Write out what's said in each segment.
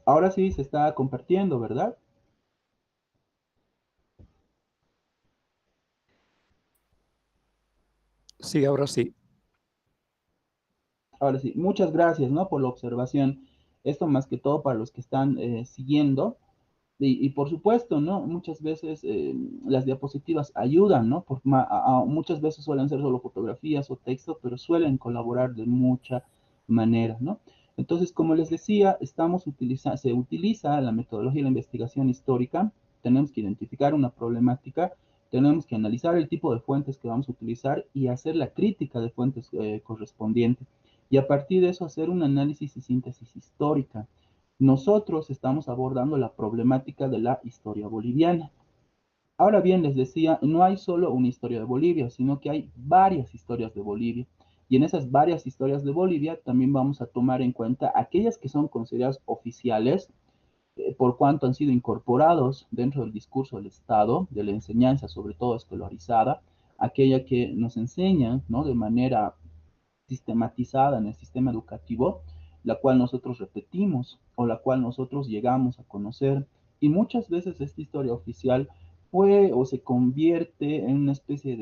Ahora sí se está compartiendo, ¿verdad? Sí, ahora sí. Ahora sí, muchas gracias, ¿no? Por la observación. Esto más que todo para los que están siguiendo. Y por supuesto, ¿no? Muchas veces las diapositivas ayudan, ¿no? Muchas veces suelen ser solo fotografías o texto, pero suelen colaborar de mucha manera, ¿no? Entonces, como les decía, se utiliza la metodología de la investigación histórica, tenemos que identificar una problemática, tenemos que analizar el tipo de fuentes que vamos a utilizar y hacer la crítica de fuentes correspondientes. Y a partir de eso hacer un análisis y síntesis histórica. Nosotros estamos abordando la problemática de la historia boliviana. Ahora bien, les decía, no hay solo una historia de Bolivia, sino que hay varias historias de Bolivia. Y en esas varias historias de Bolivia también vamos a tomar en cuenta aquellas que son consideradas oficiales, por cuanto han sido incorporados dentro del discurso del Estado, de la enseñanza, sobre todo escolarizada, aquella que nos enseñan, ¿no? De manera sistematizada en el sistema educativo, la cual nosotros repetimos o la cual nosotros llegamos a conocer. Y muchas veces esta historia oficial fue o se convierte en una especie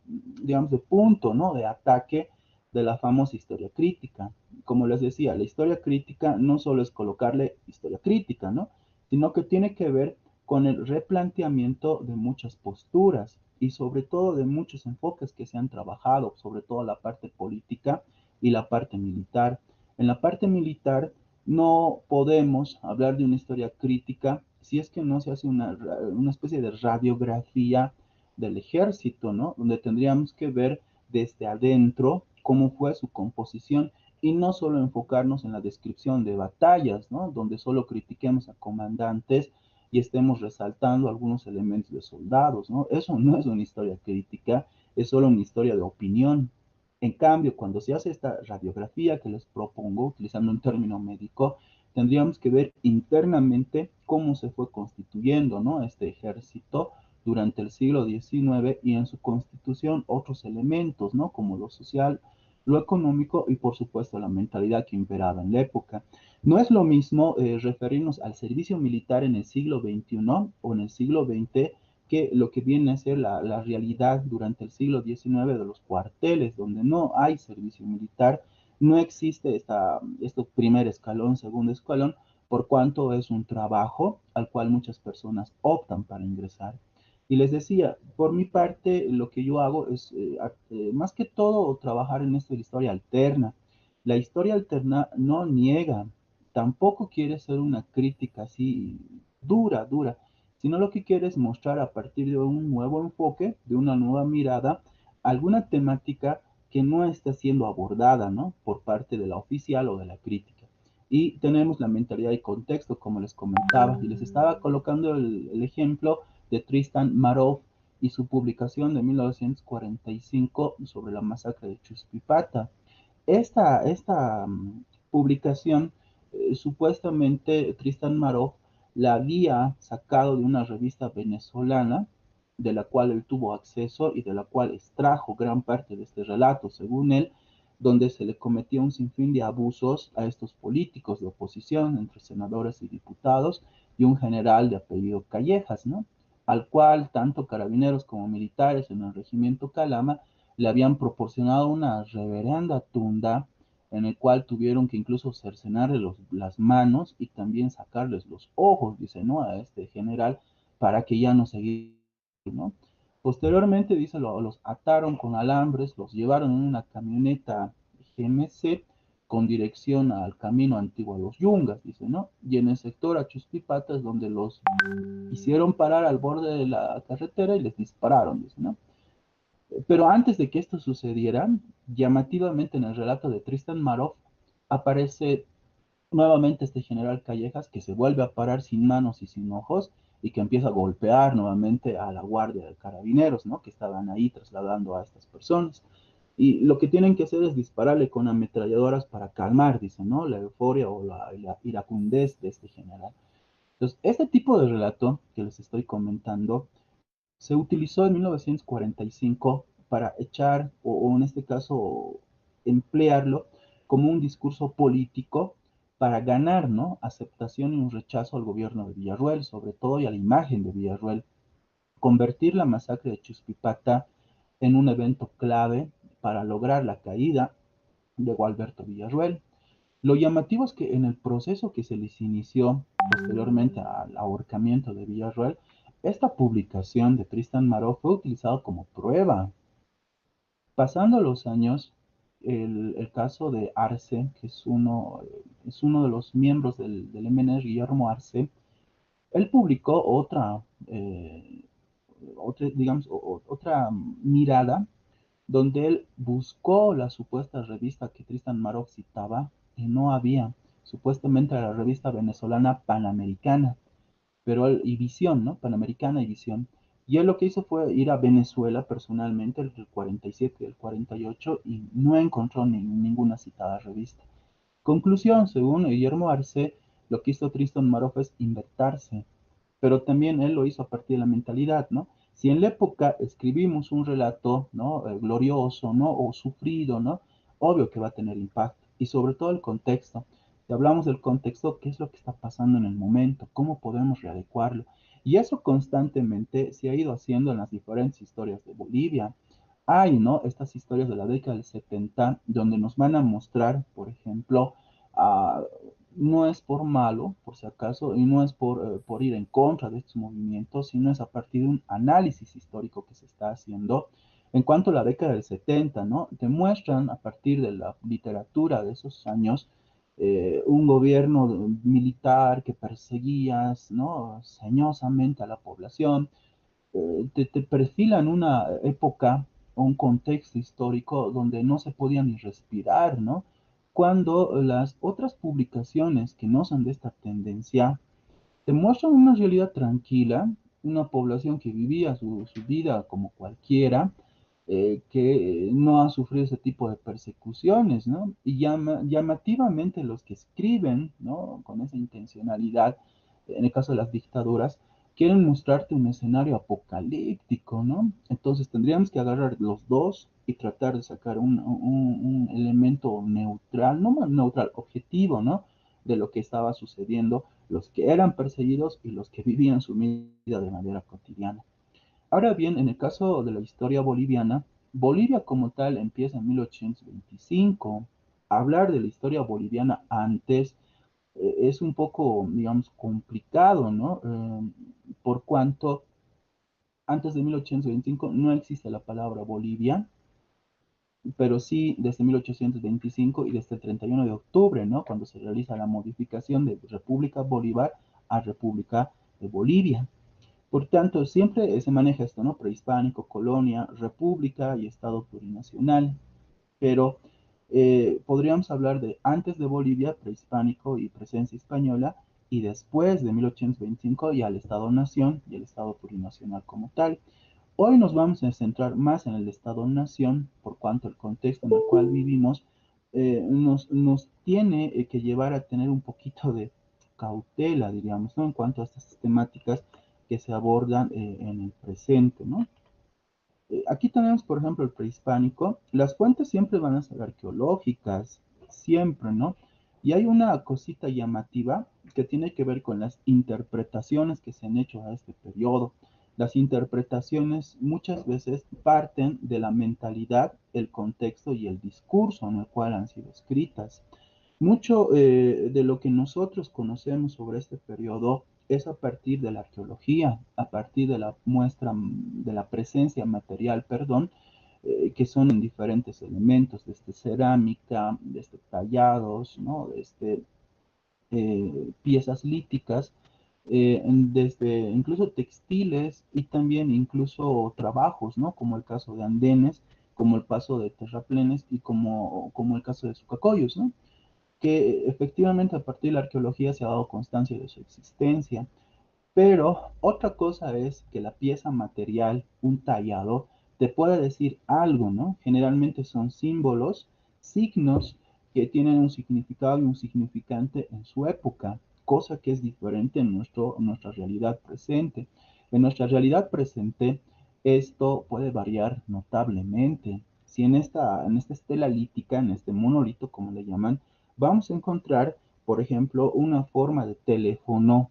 digamos, de punto, ¿no? De ataque de la famosa historia crítica. Como les decía, la historia crítica no solo es colocarle historia crítica, ¿no? Sino que tiene que ver con el replanteamiento de muchas posturas y sobre todo de muchos enfoques que se han trabajado, sobre todo la parte política y la parte militar. En la parte militar no podemos hablar de una historia crítica si es que no se hace una especie de radiografía del ejército, ¿no? Donde tendríamos que ver desde adentro cómo fue su composición y no solo enfocarnos en la descripción de batallas, ¿no? Donde solo critiquemos a comandantes y estemos resaltando algunos elementos de soldados, ¿no? Eso no es una historia crítica, es solo una historia de opinión. En cambio, cuando se hace esta radiografía que les propongo, utilizando un término médico, tendríamos que ver internamente cómo se fue constituyendo, ¿no? Este ejército durante el siglo XIX y en su constitución otros elementos, ¿no? Como lo social, lo económico y por supuesto la mentalidad que imperaba en la época. No es lo mismo referirnos al servicio militar en el siglo XXI o en el siglo XX que lo que viene a ser la realidad durante el siglo XIX de los cuarteles, donde no hay servicio militar, no existe este primer escalón, segundo escalón, por cuanto es un trabajo al cual muchas personas optan para ingresar. Y les decía, por mi parte, lo que yo hago es, más que todo, trabajar en esta historia alterna. La historia alterna no niega, tampoco quiere ser una crítica así dura, sino lo que quiere es mostrar a partir de un nuevo enfoque, de una nueva mirada, alguna temática que no está siendo abordada, ¿no? Por parte de la oficial o de la crítica. Y tenemos la mentalidad y contexto, como les comentaba, y les estaba colocando el ejemplo de Tristan Marov y su publicación de 1945 sobre la masacre de Chuspipata. Esta publicación, supuestamente Tristan Marov la había sacado de una revista venezolana, de la cual él tuvo acceso y de la cual extrajo gran parte de este relato, según él, donde se le cometía un sinfín de abusos a estos políticos de oposición, entre senadores y diputados, y un general de apellido Callejas, ¿no? Al cual tanto carabineros como militares en el regimiento Calama le habían proporcionado una reverenda tunda en el cual tuvieron que incluso cercenarle las manos y también sacarles los ojos, dice, ¿no? A este general para que ya no siguiera, ¿no? Posteriormente, dice, los ataron con alambres, los llevaron en una camioneta GMC con dirección al camino antiguo a los Yungas, dice, ¿no? Y en el sector Achuspipata es donde los hicieron parar al borde de la carretera y les dispararon, dice, ¿no? Pero antes de que esto sucediera, llamativamente en el relato de Tristan Marov, aparece nuevamente este general Callejas que se vuelve a parar sin manos y sin ojos y que empieza a golpear nuevamente a la guardia de carabineros, ¿no? Que estaban ahí trasladando a estas personas. Y lo que tienen que hacer es dispararle con ametralladoras para calmar, dicen, ¿no? La euforia o la iracundez de este general. Entonces, este tipo de relato que les estoy comentando se utilizó en 1945 para echar, o en este caso, emplearlo como un discurso político para ganar, ¿no? Aceptación y un rechazo al gobierno de Villarroel, sobre todo y a la imagen de Villarroel. Convertir la masacre de Chuspipata en un evento clave para lograr la caída de Gualberto Villarroel. Lo llamativo es que en el proceso que se les inició posteriormente al ahorcamiento de Villarroel, esta publicación de Tristan Maró fue utilizada como prueba. Pasando los años, el caso de Arce, que es uno de los miembros del MNR, Guillermo Arce, él publicó digamos, otra mirada donde él buscó la supuesta revista que Tristan Marov citaba y no había. Supuestamente era la revista venezolana Panamericana, pero él, y Visión, ¿no? Panamericana y Visión. Y él lo que hizo fue ir a Venezuela personalmente, el 47 y el 48, y no encontró ninguna citada revista. Conclusión, según Guillermo Arce, lo que hizo Tristan Maroff es inventarse, pero también él lo hizo a partir de la mentalidad, ¿no? Si en la época escribimos un relato, ¿no? Glorioso, ¿no? O sufrido, ¿no? Obvio que va a tener impacto. Y sobre todo el contexto. Si hablamos del contexto, ¿qué es lo que está pasando en el momento? ¿Cómo podemos readecuarlo? Y eso constantemente se ha ido haciendo en las diferentes historias de Bolivia. Hay, ¿no? Estas historias de la década del 70 donde nos van a mostrar, por ejemplo, uh, no es por malo, por si acaso, y no es por ir en contra de estos movimientos, sino es a partir de un análisis histórico que se está haciendo en cuanto a la década del 70, ¿no? Demuestran a partir de la literatura de esos años un gobierno militar que perseguía, ¿no? Sañosamente a la población, te perfilan una época o un contexto histórico donde no se podía ni respirar, ¿no? Cuando las otras publicaciones que no son de esta tendencia te muestran una realidad tranquila, una población que vivía su vida como cualquiera, que no ha sufrido ese tipo de persecuciones, ¿no? Y llamativamente los que escriben, ¿no? Con esa intencionalidad, en el caso de las dictaduras, quieren mostrarte un escenario apocalíptico, ¿no? Entonces tendríamos que agarrar los dos y tratar de sacar un elemento neutral, no neutral, objetivo, ¿no? De lo que estaba sucediendo, los que eran perseguidos y los que vivían su vida de manera cotidiana. Ahora bien, en el caso de la historia boliviana, Bolivia como tal empieza en 1825. Hablar de la historia boliviana antes es un poco, digamos, complicado, ¿no? Por cuanto antes de 1825 no existe la palabra Bolivia, pero sí desde 1825 y desde el 31 de octubre, ¿no? Cuando se realiza la modificación de República Bolívar a República de Bolivia. Por tanto, siempre se maneja esto, ¿no? Prehispánico, colonia, república y Estado plurinacional. Pero podríamos hablar de antes de Bolivia, prehispánico y presencia española, y después de 1825 ya el Estado-Nación y el Estado plurinacional como tal. Hoy nos vamos a centrar más en el Estado-Nación, por cuanto el contexto en el cual vivimos nos tiene que llevar a tener un poquito de cautela, diríamos, ¿no? En cuanto a estas temáticas que se abordan en el presente, ¿no? Aquí tenemos, por ejemplo, el prehispánico. Las fuentes siempre van a ser arqueológicas, siempre, ¿no? Y hay una cosita llamativa que tiene que ver con las interpretaciones que se han hecho a este periodo. Las interpretaciones muchas veces parten de la mentalidad, el contexto y el discurso en el cual han sido escritas. Mucho de lo que nosotros conocemos sobre este periodo es a partir de la arqueología, a partir de la muestra, de la presencia material, perdón, que son en diferentes elementos, desde cerámica, desde tallados, ¿no? Desde piezas líticas, desde incluso textiles y también incluso trabajos, ¿no? Como el caso de andenes, como el paso de terraplenes y como el caso de sucacoyos, ¿no? Que efectivamente a partir de la arqueología se ha dado constancia de su existencia. Pero otra cosa es que la pieza material, un tallado, te puede decir algo, ¿no? Generalmente son símbolos, signos que tienen un significado y un significante en su época, cosa que es diferente en nuestra realidad presente. En nuestra realidad presente, esto puede variar notablemente. Si en esta estela lítica, en este monolito, como le llaman, vamos a encontrar por ejemplo, una forma de teléfono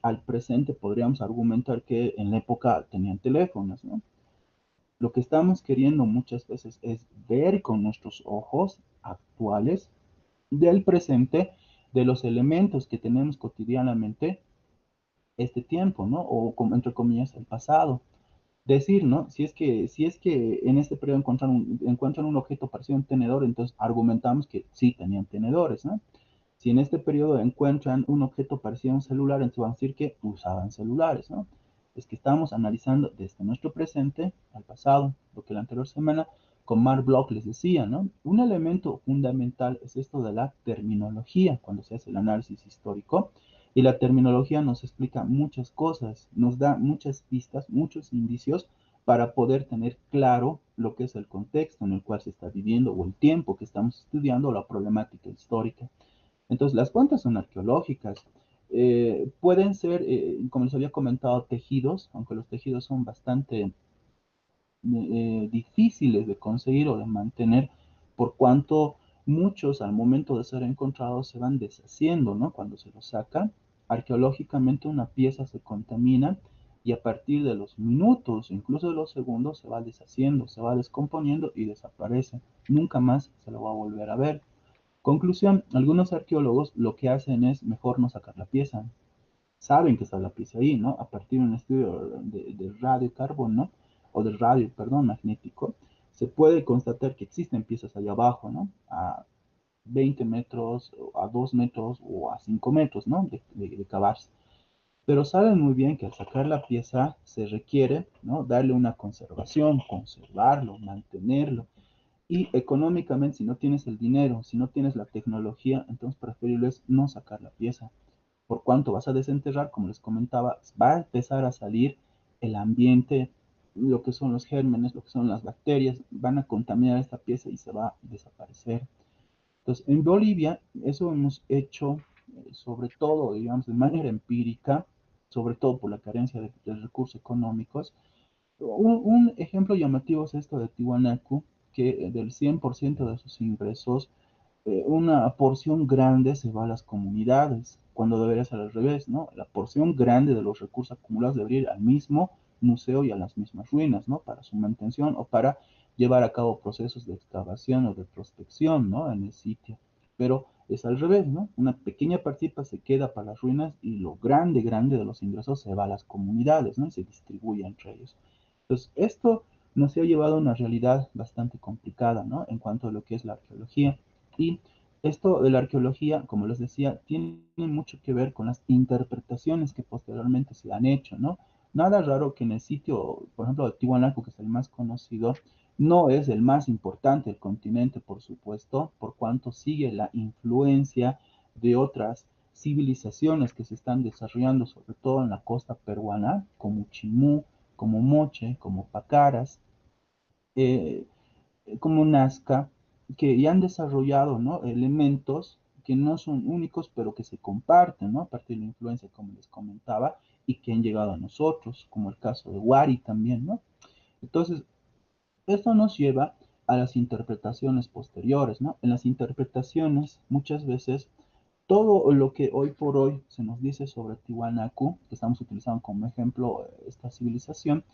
al presente, podríamos argumentar que en la época tenían teléfonos, ¿no? Lo que estamos queriendo muchas veces es ver con nuestros ojos actuales del presente, de los elementos que tenemos cotidianamente este tiempo, ¿no? O como, entre comillas, el pasado. Decir, ¿no? Si es que en este periodo encuentran un objeto parecido a un tenedor, entonces argumentamos que sí tenían tenedores, ¿no? Si en este periodo encuentran un objeto parecido a un celular, entonces van a decir que usaban celulares, ¿no? Es que estamos analizando desde nuestro presente al pasado, lo que la anterior semana con Mark Bloch les decía, ¿no? Un elemento fundamental es esto de la terminología cuando se hace el análisis histórico. Y la terminología nos explica muchas cosas, nos da muchas pistas, muchos indicios para poder tener claro lo que es el contexto en el cual se está viviendo o el tiempo que estamos estudiando la problemática histórica. Entonces, las fuentes son arqueológicas. Pueden ser, como les había comentado, tejidos, aunque los tejidos son bastante difíciles de conseguir o de mantener, por cuanto muchos al momento de ser encontrados se van deshaciendo, ¿no? Cuando se los saca, arqueológicamente una pieza se contamina y a partir de los minutos, incluso de los segundos, se va deshaciendo, se va descomponiendo y desaparece. Nunca más se lo va a volver a ver. Conclusión, algunos arqueólogos lo que hacen es mejor no sacar la pieza. Saben que está la pieza ahí, ¿no? A partir de un estudio de radiocarbón, ¿no? O de radio, perdón, magnético, se puede constatar que existen piezas allá abajo, ¿no? A 20 metros, a 2 metros o a 5 metros, ¿no? De cavarse. Pero saben muy bien que al sacar la pieza se requiere, ¿no? Darle una conservación, conservarlo, mantenerlo. Y económicamente, si no tienes el dinero, si no tienes la tecnología, entonces preferible es no sacar la pieza. Por cuanto vas a desenterrar, como les comentaba, va a empezar a salir el ambiente, lo que son los gérmenes, lo que son las bacterias, van a contaminar esta pieza y se va a desaparecer. Entonces, en Bolivia, eso hemos hecho, sobre todo, digamos, de manera empírica, sobre todo por la carencia de recursos económicos. Un ejemplo llamativo es esto de Tiwanaku, que del 100% de sus ingresos, una porción grande se va a las comunidades, cuando debería ser al revés, ¿no? La porción grande de los recursos acumulados debería ir al mismo museo y a las mismas ruinas, ¿no? Para su mantención o para llevar a cabo procesos de excavación o de prospección, ¿no? En el sitio. Pero es al revés, ¿no? Una pequeña partita se queda para las ruinas y lo grande, grande de los ingresos se va a las comunidades, ¿no? Y se distribuye entre ellos. Entonces, esto nos ha llevado a una realidad bastante complicada, ¿no? En cuanto a lo que es la arqueología. Y esto de la arqueología, como les decía, tiene mucho que ver con las interpretaciones que posteriormente se han hecho, ¿no? Nada raro que en el sitio, por ejemplo, de Tiwanaku, que es el más conocido, no es el más importante del continente, por supuesto, por cuanto sigue la influencia de otras civilizaciones que se están desarrollando, sobre todo en la costa peruana, como Chimú, como Moche, como Pacaras, eh, como Nazca, que ya han desarrollado, ¿no? Elementos que no son únicos, pero que se comparten, ¿no? A partir de la influencia, como les comentaba, y que han llegado a nosotros, como el caso de Wari también, ¿no? Entonces, esto nos lleva a las interpretaciones posteriores, ¿no? En las interpretaciones, muchas veces, todo lo que hoy por hoy se nos dice sobre Tiwanaku, que estamos utilizando como ejemplo esta civilización,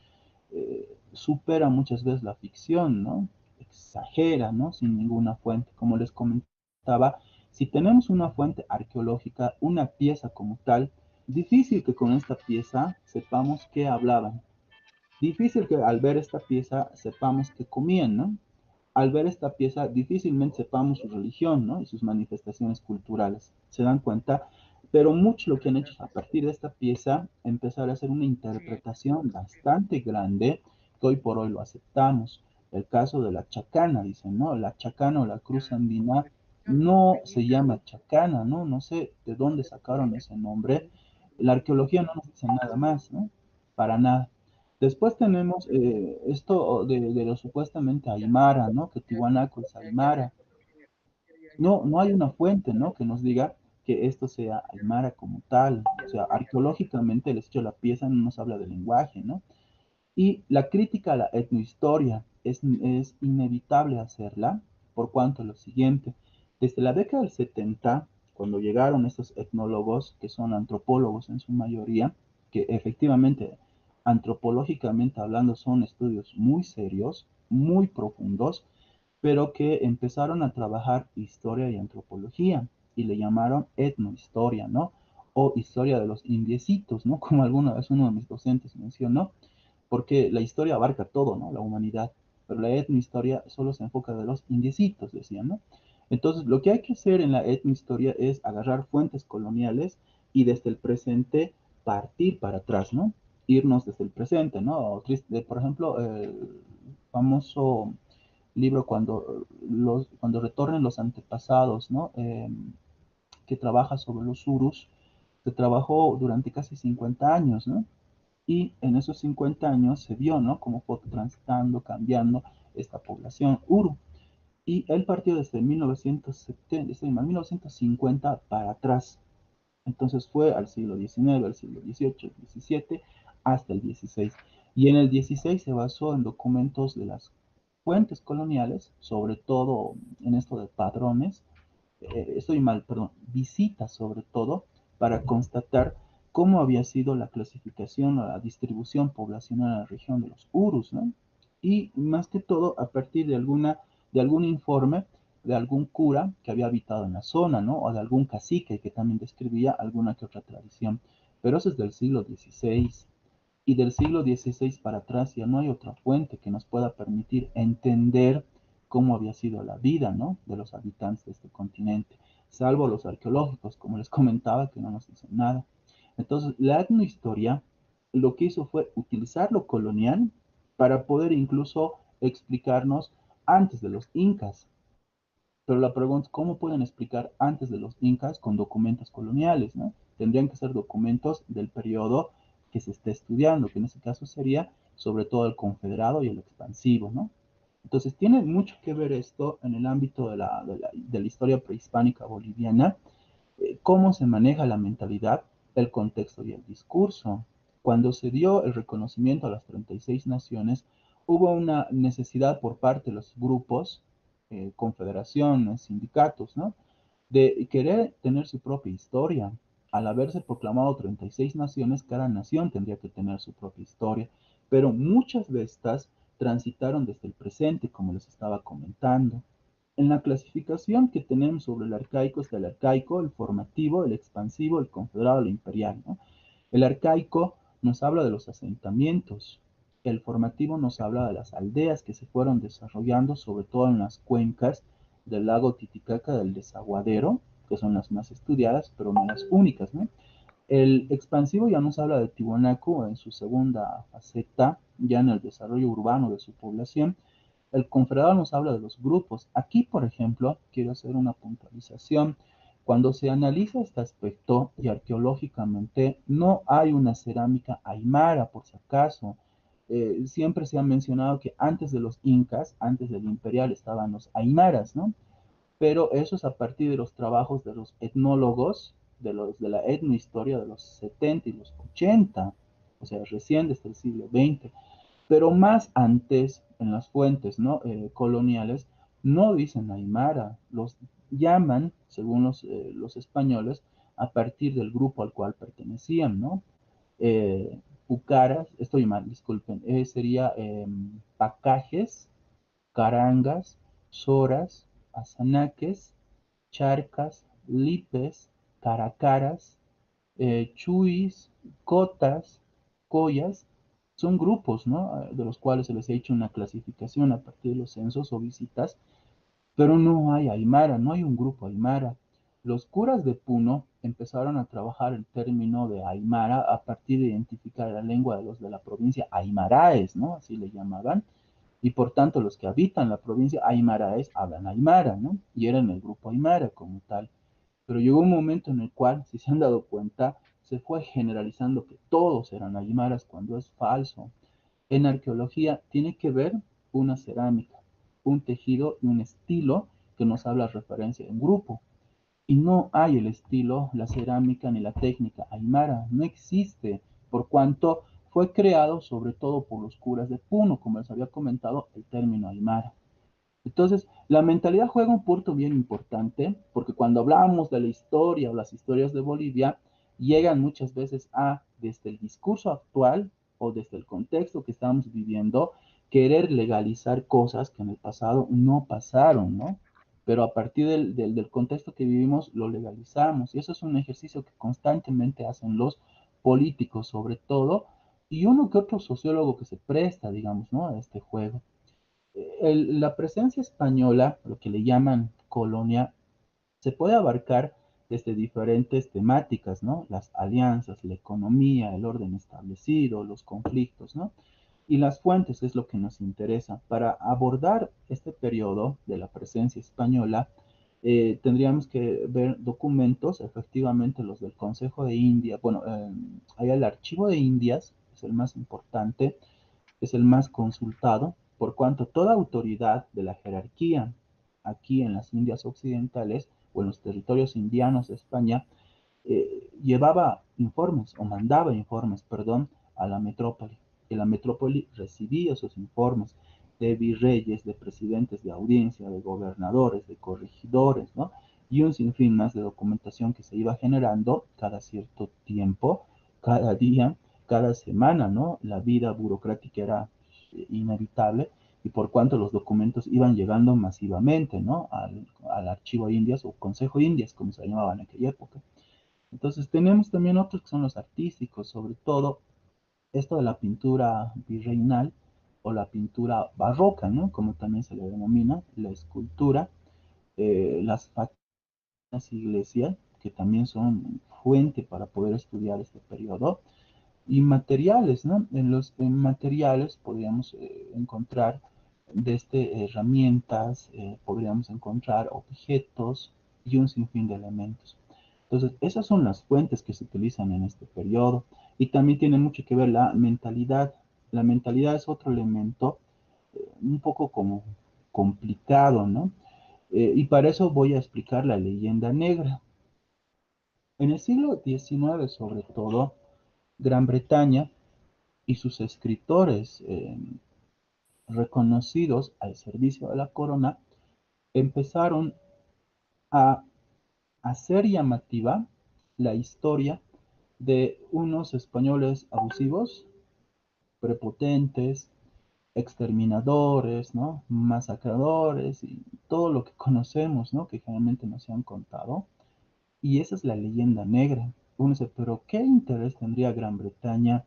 supera muchas veces la ficción, ¿no? Exagera, ¿no? Sin ninguna fuente. Como les comentaba, si tenemos una fuente arqueológica, una pieza como tal, difícil que con esta pieza sepamos qué hablaban. Difícil que al ver esta pieza sepamos qué comían, ¿no? Al ver esta pieza difícilmente sepamos su religión, ¿no? Y sus manifestaciones culturales. ¿Se dan cuenta? Pero mucho lo que han hecho es, a partir de esta pieza, empezar a hacer una interpretación bastante grande que hoy por hoy lo aceptamos. El caso de la chacana, dicen, ¿no? La chacana o la cruz andina no se llama chacana, ¿no? No sé de dónde sacaron ese nombre. La arqueología no nos dice nada más, ¿no? Para nada. Después tenemos esto de lo supuestamente Aymara, ¿no? Que Tiwanaku es Aymara. No, no hay una fuente, ¿no? Que nos diga que esto sea Aymara como tal. O sea, arqueológicamente el hecho de la pieza no nos habla de lenguaje, ¿no? Y la crítica a la etnohistoria es inevitable hacerla, por cuanto lo siguiente, desde la década del 70, cuando llegaron estos etnólogos, que son antropólogos en su mayoría, que efectivamente, antropológicamente hablando, son estudios muy serios, muy profundos, pero que empezaron a trabajar historia y antropología y le llamaron etnohistoria, ¿no? O historia de los indiecitos, ¿no? Como alguna vez uno de mis docentes mencionó, porque la historia abarca todo, ¿no? La humanidad, pero la etnohistoria solo se enfoca de los indiecitos, decían, ¿no? Entonces, lo que hay que hacer en la etnohistoria es agarrar fuentes coloniales y desde el presente partir para atrás, ¿no? Irnos desde el presente, ¿no? Por ejemplo, el famoso libro cuando retornen los antepasados, ¿no? Que trabaja sobre los Urus, se trabajó durante casi 50 años, ¿no? Y en esos 50 años se vio, ¿no? Cómo fue transitando, cambiando esta población Uru. Y él partió desde 1970, desde 1950 para atrás. Entonces fue al siglo XIX, al siglo XVIII, el XVII, hasta el XVI. Y en el XVI se basó en documentos de las fuentes coloniales, sobre todo en esto de padrones, estoy mal, perdón, visitas sobre todo, para constatar cómo había sido la clasificación o la distribución poblacional en la región de los Urus, ¿no? Y más que todo a partir de algún informe de algún cura que había habitado en la zona, ¿no? O de algún cacique que también describía alguna que otra tradición. Pero eso es del siglo XVI. Y del siglo XVI para atrás ya no hay otra fuente que nos pueda permitir entender cómo había sido la vida, ¿no? De los habitantes de este continente, salvo los arqueológicos, como les comentaba, que no nos dicen nada. Entonces, la etnohistoria lo que hizo fue utilizar lo colonial para poder incluso explicarnos antes de los incas. Pero la pregunta es, ¿cómo pueden explicar antes de los incas con documentos coloniales, ¿no? Tendrían que ser documentos del periodo que se esté estudiando, que en este caso sería sobre todo el confederado y el expansivo, ¿no? Entonces tiene mucho que ver esto en el ámbito de la historia prehispánica boliviana, cómo se maneja la mentalidad, el contexto y el discurso. Cuando se dio el reconocimiento a las 36 naciones, hubo una necesidad por parte de los grupos, confederaciones, sindicatos, ¿no? De querer tener su propia historia. Al haberse proclamado 36 naciones, cada nación tendría que tener su propia historia, pero muchas de estas transitaron desde el presente, como les estaba comentando. En la clasificación que tenemos sobre el arcaico está el arcaico, el formativo, el expansivo, el confederado, el imperial, ¿no? El arcaico nos habla de los asentamientos, el formativo nos habla de las aldeas que se fueron desarrollando, sobre todo en las cuencas del lago Titicaca, del desaguadero, que son las más estudiadas, pero no las únicas, ¿no? El expansivo ya nos habla de Tiwanaku en su segunda faceta, ya en el desarrollo urbano de su población. El confederado nos habla de los grupos. Aquí, por ejemplo, quiero hacer una puntualización. Cuando se analiza este aspecto y arqueológicamente, no hay una cerámica aymara, por si acaso. Siempre se ha mencionado que antes de los incas, antes del imperial, estaban los aymaras, ¿no? Pero eso es a partir de los trabajos de los etnólogos, de la etnohistoria de los 70 y los 80, o sea, recién desde el siglo XX. Pero más antes, en las fuentes, ¿no? Coloniales, no dicen Aymara, los llaman, según los españoles, a partir del grupo al cual pertenecían, ¿no? Pucaras, estoy mal, disculpen, sería pacajes, carangas, soras, azanaques, charcas, lipes, caracaras, chuis, cotas, collas, son grupos, ¿no? De los cuales se les ha hecho una clasificación a partir de los censos o visitas, pero no hay aymara, no hay un grupo aymara. Los curas de Puno empezaron a trabajar el término de aymara a partir de identificar la lengua de los de la provincia aymaraes, ¿no? Así le llamaban, y por tanto los que habitan la provincia aymaraes hablan aymara, ¿no? Y eran el grupo aymara como tal. Pero llegó un momento en el cual, si se han dado cuenta, se fue generalizando que todos eran aymaras cuando es falso. En arqueología tiene que ver una cerámica, un tejido y un estilo que nos habla referencia en grupo. Y no hay el estilo, la cerámica ni la técnica aymara, no existe, por cuanto fue creado sobre todo por los curas de Puno, como les había comentado, el término aymara. Entonces, la mentalidad juega un punto bien importante, porque cuando hablamos de la historia o las historias de Bolivia, llegan muchas veces a, desde el discurso actual o desde el contexto que estamos viviendo, querer legalizar cosas que en el pasado no pasaron, ¿no? Pero a partir del contexto que vivimos, lo legalizamos. Y eso es un ejercicio que constantemente hacen los políticos, sobre todo, y uno que otro sociólogo que se presta, digamos, ¿no? A este juego. La presencia española, lo que le llaman colonia, se puede abarcar desde diferentes temáticas, ¿no? Las alianzas, la economía, el orden establecido, los conflictos, ¿no? Y las fuentes es lo que nos interesa. Para abordar este periodo de la presencia española, tendríamos que ver documentos, efectivamente los del Consejo de India. Bueno, hay el Archivo de Indias, es el más importante, es el más consultado, por cuanto toda autoridad de la jerarquía aquí en las Indias Occidentales o en los territorios indianos de España llevaba informes o mandaba informes, perdón, a la metrópoli. Y la metrópoli recibía esos informes de virreyes, de presidentes de audiencia, de gobernadores, de corregidores, ¿no? Y un sinfín más de documentación que se iba generando cada cierto tiempo, cada día, cada semana, ¿no? La vida burocrática era inevitable y por cuanto los documentos iban llegando masivamente, ¿no? Al archivo Indias o Consejo Indias, como se llamaba en aquella época. Entonces tenemos también otros que son los artísticos, sobre todo esto de la pintura virreinal o la pintura barroca, ¿no? Como también se le denomina, la escultura, las iglesias, que también son fuente para poder estudiar este periodo, y materiales, ¿no? En materiales podríamos encontrar desde herramientas, podríamos encontrar objetos y un sinfín de elementos. Entonces, esas son las fuentes que se utilizan en este periodo y también tiene mucho que ver la mentalidad. La mentalidad es otro elemento un poco como complicado, ¿no? Y para eso voy a explicar la leyenda negra. En el siglo XIX, sobre todo, Gran Bretaña y sus escritores reconocidos al servicio de la corona empezaron a hacer llamativa la historia de unos españoles abusivos, prepotentes, exterminadores, ¿no? Masacradores y todo lo que conocemos, ¿no? Que generalmente nos han contado. Y esa es la leyenda negra. Uno dice, pero ¿qué interés tendría Gran Bretaña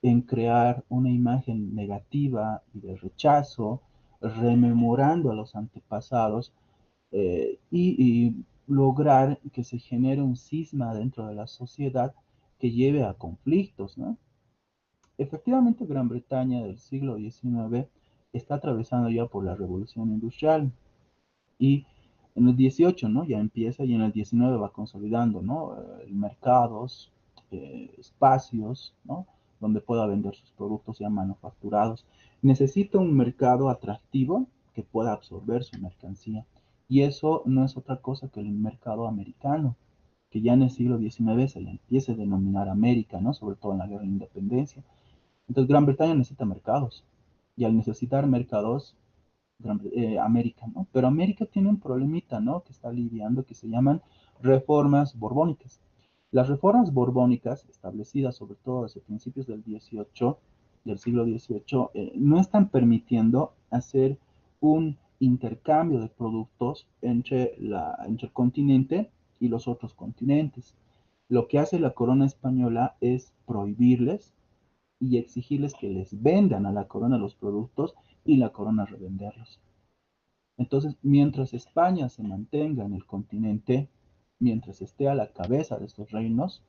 en crear una imagen negativa y de rechazo, rememorando a los antepasados y lograr que se genere un cisma dentro de la sociedad que lleve a conflictos, ¿no? Efectivamente, Gran Bretaña del siglo XIX está atravesando ya por la revolución industrial y en el 18, ¿no? Ya empieza y en el 19 va consolidando, ¿no? Mercados, espacios, ¿no? Donde pueda vender sus productos ya manufacturados. Necesita un mercado atractivo que pueda absorber su mercancía. Y eso no es otra cosa que el mercado americano, que ya en el siglo XIX se le empieza a denominar América, ¿no? Sobre todo en la guerra de independencia. Entonces Gran Bretaña necesita mercados. Y al necesitar mercados, América, ¿no? Pero América tiene un problemita, ¿no? Que está lidiando, que se llaman reformas borbónicas. Las reformas borbónicas, establecidas sobre todo desde principios del siglo XVIII, no están permitiendo hacer un intercambio de productos entre el continente y los otros continentes. Lo que hace la corona española es prohibirles y exigirles que les vendan a la corona los productos y la corona revenderlos. Entonces, mientras España se mantenga en el continente, mientras esté a la cabeza de estos reinos,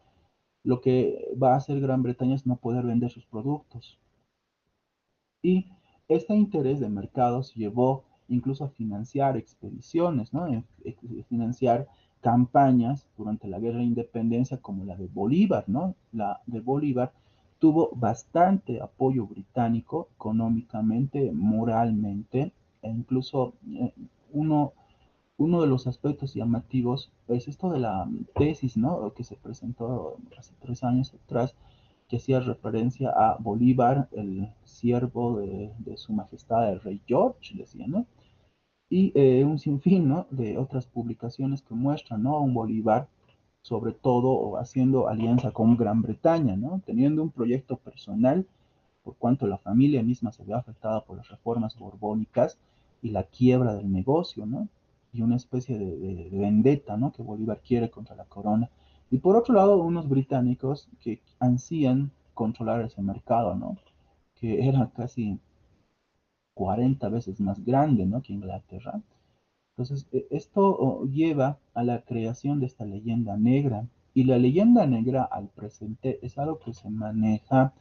lo que va a hacer Gran Bretaña es no poder vender sus productos. Y este interés de mercados llevó incluso a financiar expediciones, ¿no? Financiar campañas durante la Guerra de Independencia como la de Bolívar, ¿no? La de Bolívar tuvo bastante apoyo británico económicamente, moralmente, e incluso uno, uno de los aspectos llamativos es esto de la tesis, ¿no? Que se presentó hace 3 años atrás, que hacía referencia a Bolívar, el siervo de su majestad, el rey George, decía, ¿no? y un sinfín, ¿no?, de otras publicaciones que muestran, ¿no?, a un Bolívar, sobre todo haciendo alianza con Gran Bretaña, ¿no?, teniendo un proyecto personal, por cuanto la familia misma se ve afectada por las reformas borbónicas y la quiebra del negocio, ¿no?, y una especie de vendetta, ¿no?, que Bolívar quiere contra la corona. Y por otro lado, unos británicos que ansían controlar ese mercado, ¿no?, que era casi 40 veces más grande, ¿no?, que Inglaterra. Entonces, esto lleva a la creación de esta leyenda negra. Y la leyenda negra al presente es algo que se maneja,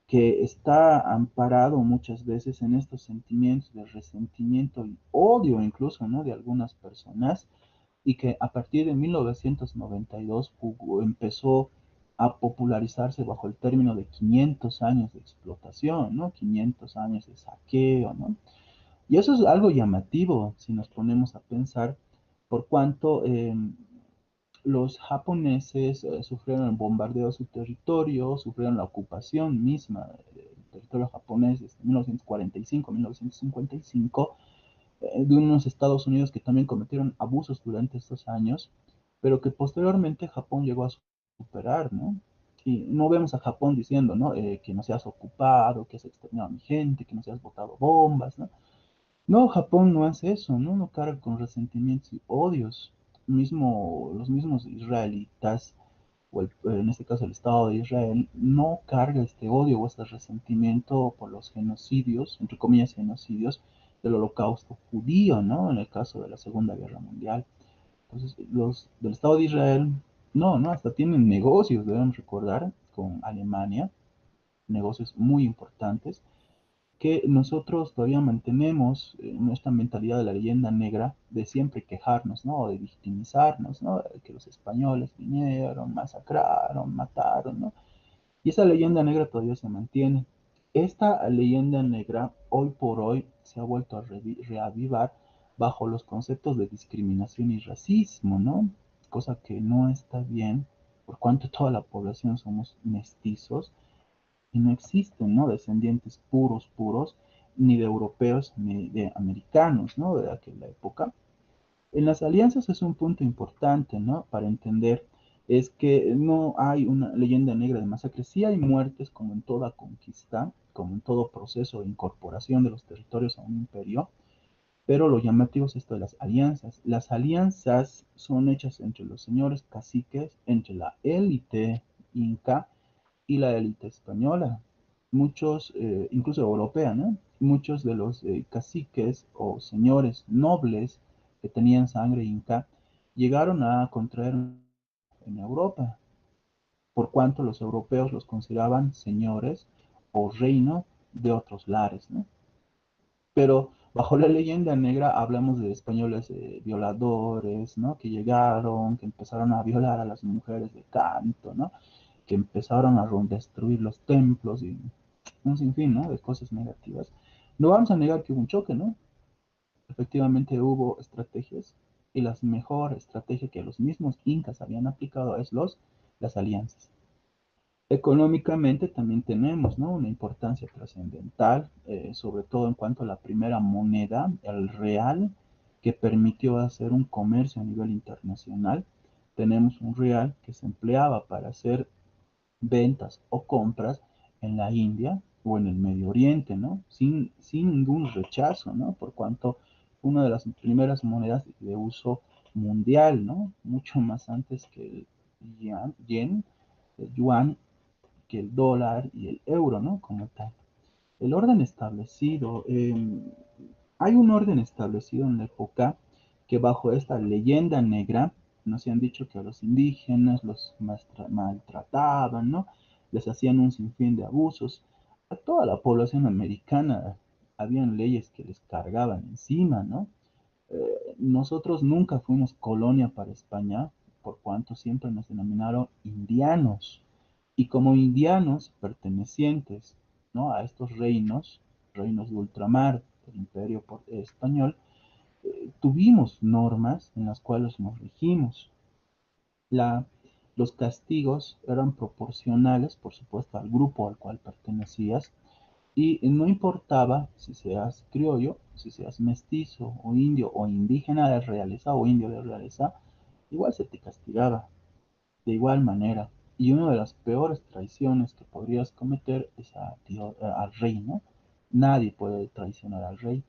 que está amparado muchas veces en estos sentimientos de resentimiento y odio incluso, ¿no?, de algunas personas, y que a partir de 1992 empezó a popularizarse bajo el término de 500 años de explotación, ¿no?, 500 años de saqueo, ¿no? Y eso es algo llamativo si nos ponemos a pensar, por cuanto los japoneses sufrieron el bombardeo de su territorio, sufrieron la ocupación misma del territorio japonés desde 1945 a 1955, de unos Estados Unidos que también cometieron abusos durante estos años, pero que posteriormente Japón llegó a superar, ¿no? Y no vemos a Japón diciendo, ¿no?, que no seas ocupado, que has exterminado a mi gente, que no seas botado bombas, ¿no? No, Japón no hace eso, ¿no? No carga con resentimientos y odios. Los mismos israelitas, en este caso el Estado de Israel, no carga este odio o este resentimiento por los genocidios, entre comillas genocidios, del holocausto judío, ¿no? En el caso de la Segunda Guerra Mundial. Entonces, los del Estado de Israel, no, hasta tienen negocios, debemos recordar, con Alemania, negocios muy importantes que nosotros todavía mantenemos nuestra mentalidad de la leyenda negra de siempre quejarnos, ¿no?, de victimizarnos, ¿no?, que los españoles vinieron, masacraron, mataron, ¿no? Y esa leyenda negra todavía se mantiene. Esta leyenda negra hoy por hoy se ha vuelto a reavivar bajo los conceptos de discriminación y racismo, ¿no? Cosa que no está bien, por cuanto toda la población somos mestizos y no existen, ¿no?, descendientes puros, puros, ni de europeos ni de americanos, ¿no?, de aquella época. En las alianzas es un punto importante, ¿no?, para entender, es que no hay una leyenda negra de masacres, sí hay muertes como en toda conquista, como en todo proceso de incorporación de los territorios a un imperio, pero lo llamativo es esto de las alianzas. Las alianzas son hechas entre los señores caciques, entre la élite inca y la élite española, muchos, incluso europea, ¿no? Muchos de los caciques o señores nobles que tenían sangre inca llegaron a contraer en Europa, por cuanto los europeos los consideraban señores o reino de otros lares, ¿no? Pero bajo la leyenda negra hablamos de españoles violadores, ¿no?, que llegaron, que empezaron a violar a las mujeres de canto, ¿no?, que empezaron a destruir los templos y un sinfín, ¿no?, de cosas negativas. No vamos a negar que hubo un choque, ¿no? Efectivamente hubo estrategias y la mejor estrategia que los mismos incas habían aplicado es las alianzas. Económicamente también tenemos, ¿no?, una importancia trascendental, sobre todo en cuanto a la primera moneda, el real, que permitió hacer un comercio a nivel internacional. Tenemos un real que se empleaba para hacer ventas o compras en la India o en el Medio Oriente, ¿no? Sin ningún rechazo, ¿no? Por cuanto una de las primeras monedas de uso mundial, ¿no? Mucho más antes que el yen, el yuan, que el dólar y el euro, ¿no? Como tal. El orden establecido, hay un orden establecido en la época que bajo esta leyenda negra nos han dicho que a los indígenas los maltrataban, ¿no? Les hacían un sinfín de abusos. A toda la población americana habían leyes que les cargaban encima, ¿no? Nosotros nunca fuimos colonia para España, por cuanto siempre nos denominaron indianos. Y como indianos pertenecientes, ¿no?, a estos reinos, reinos de ultramar del imperio español, tuvimos normas en las cuales nos regimos. La, los castigos eran proporcionales, por supuesto, al grupo al cual pertenecías, y no importaba si seas criollo si seas mestizo o indio o indígena de realeza o indio de realeza, igual se te castigaba de igual manera. Y una de las peores traiciones que podrías cometer es al rey, ¿no? Nadie puede traicionar al rey.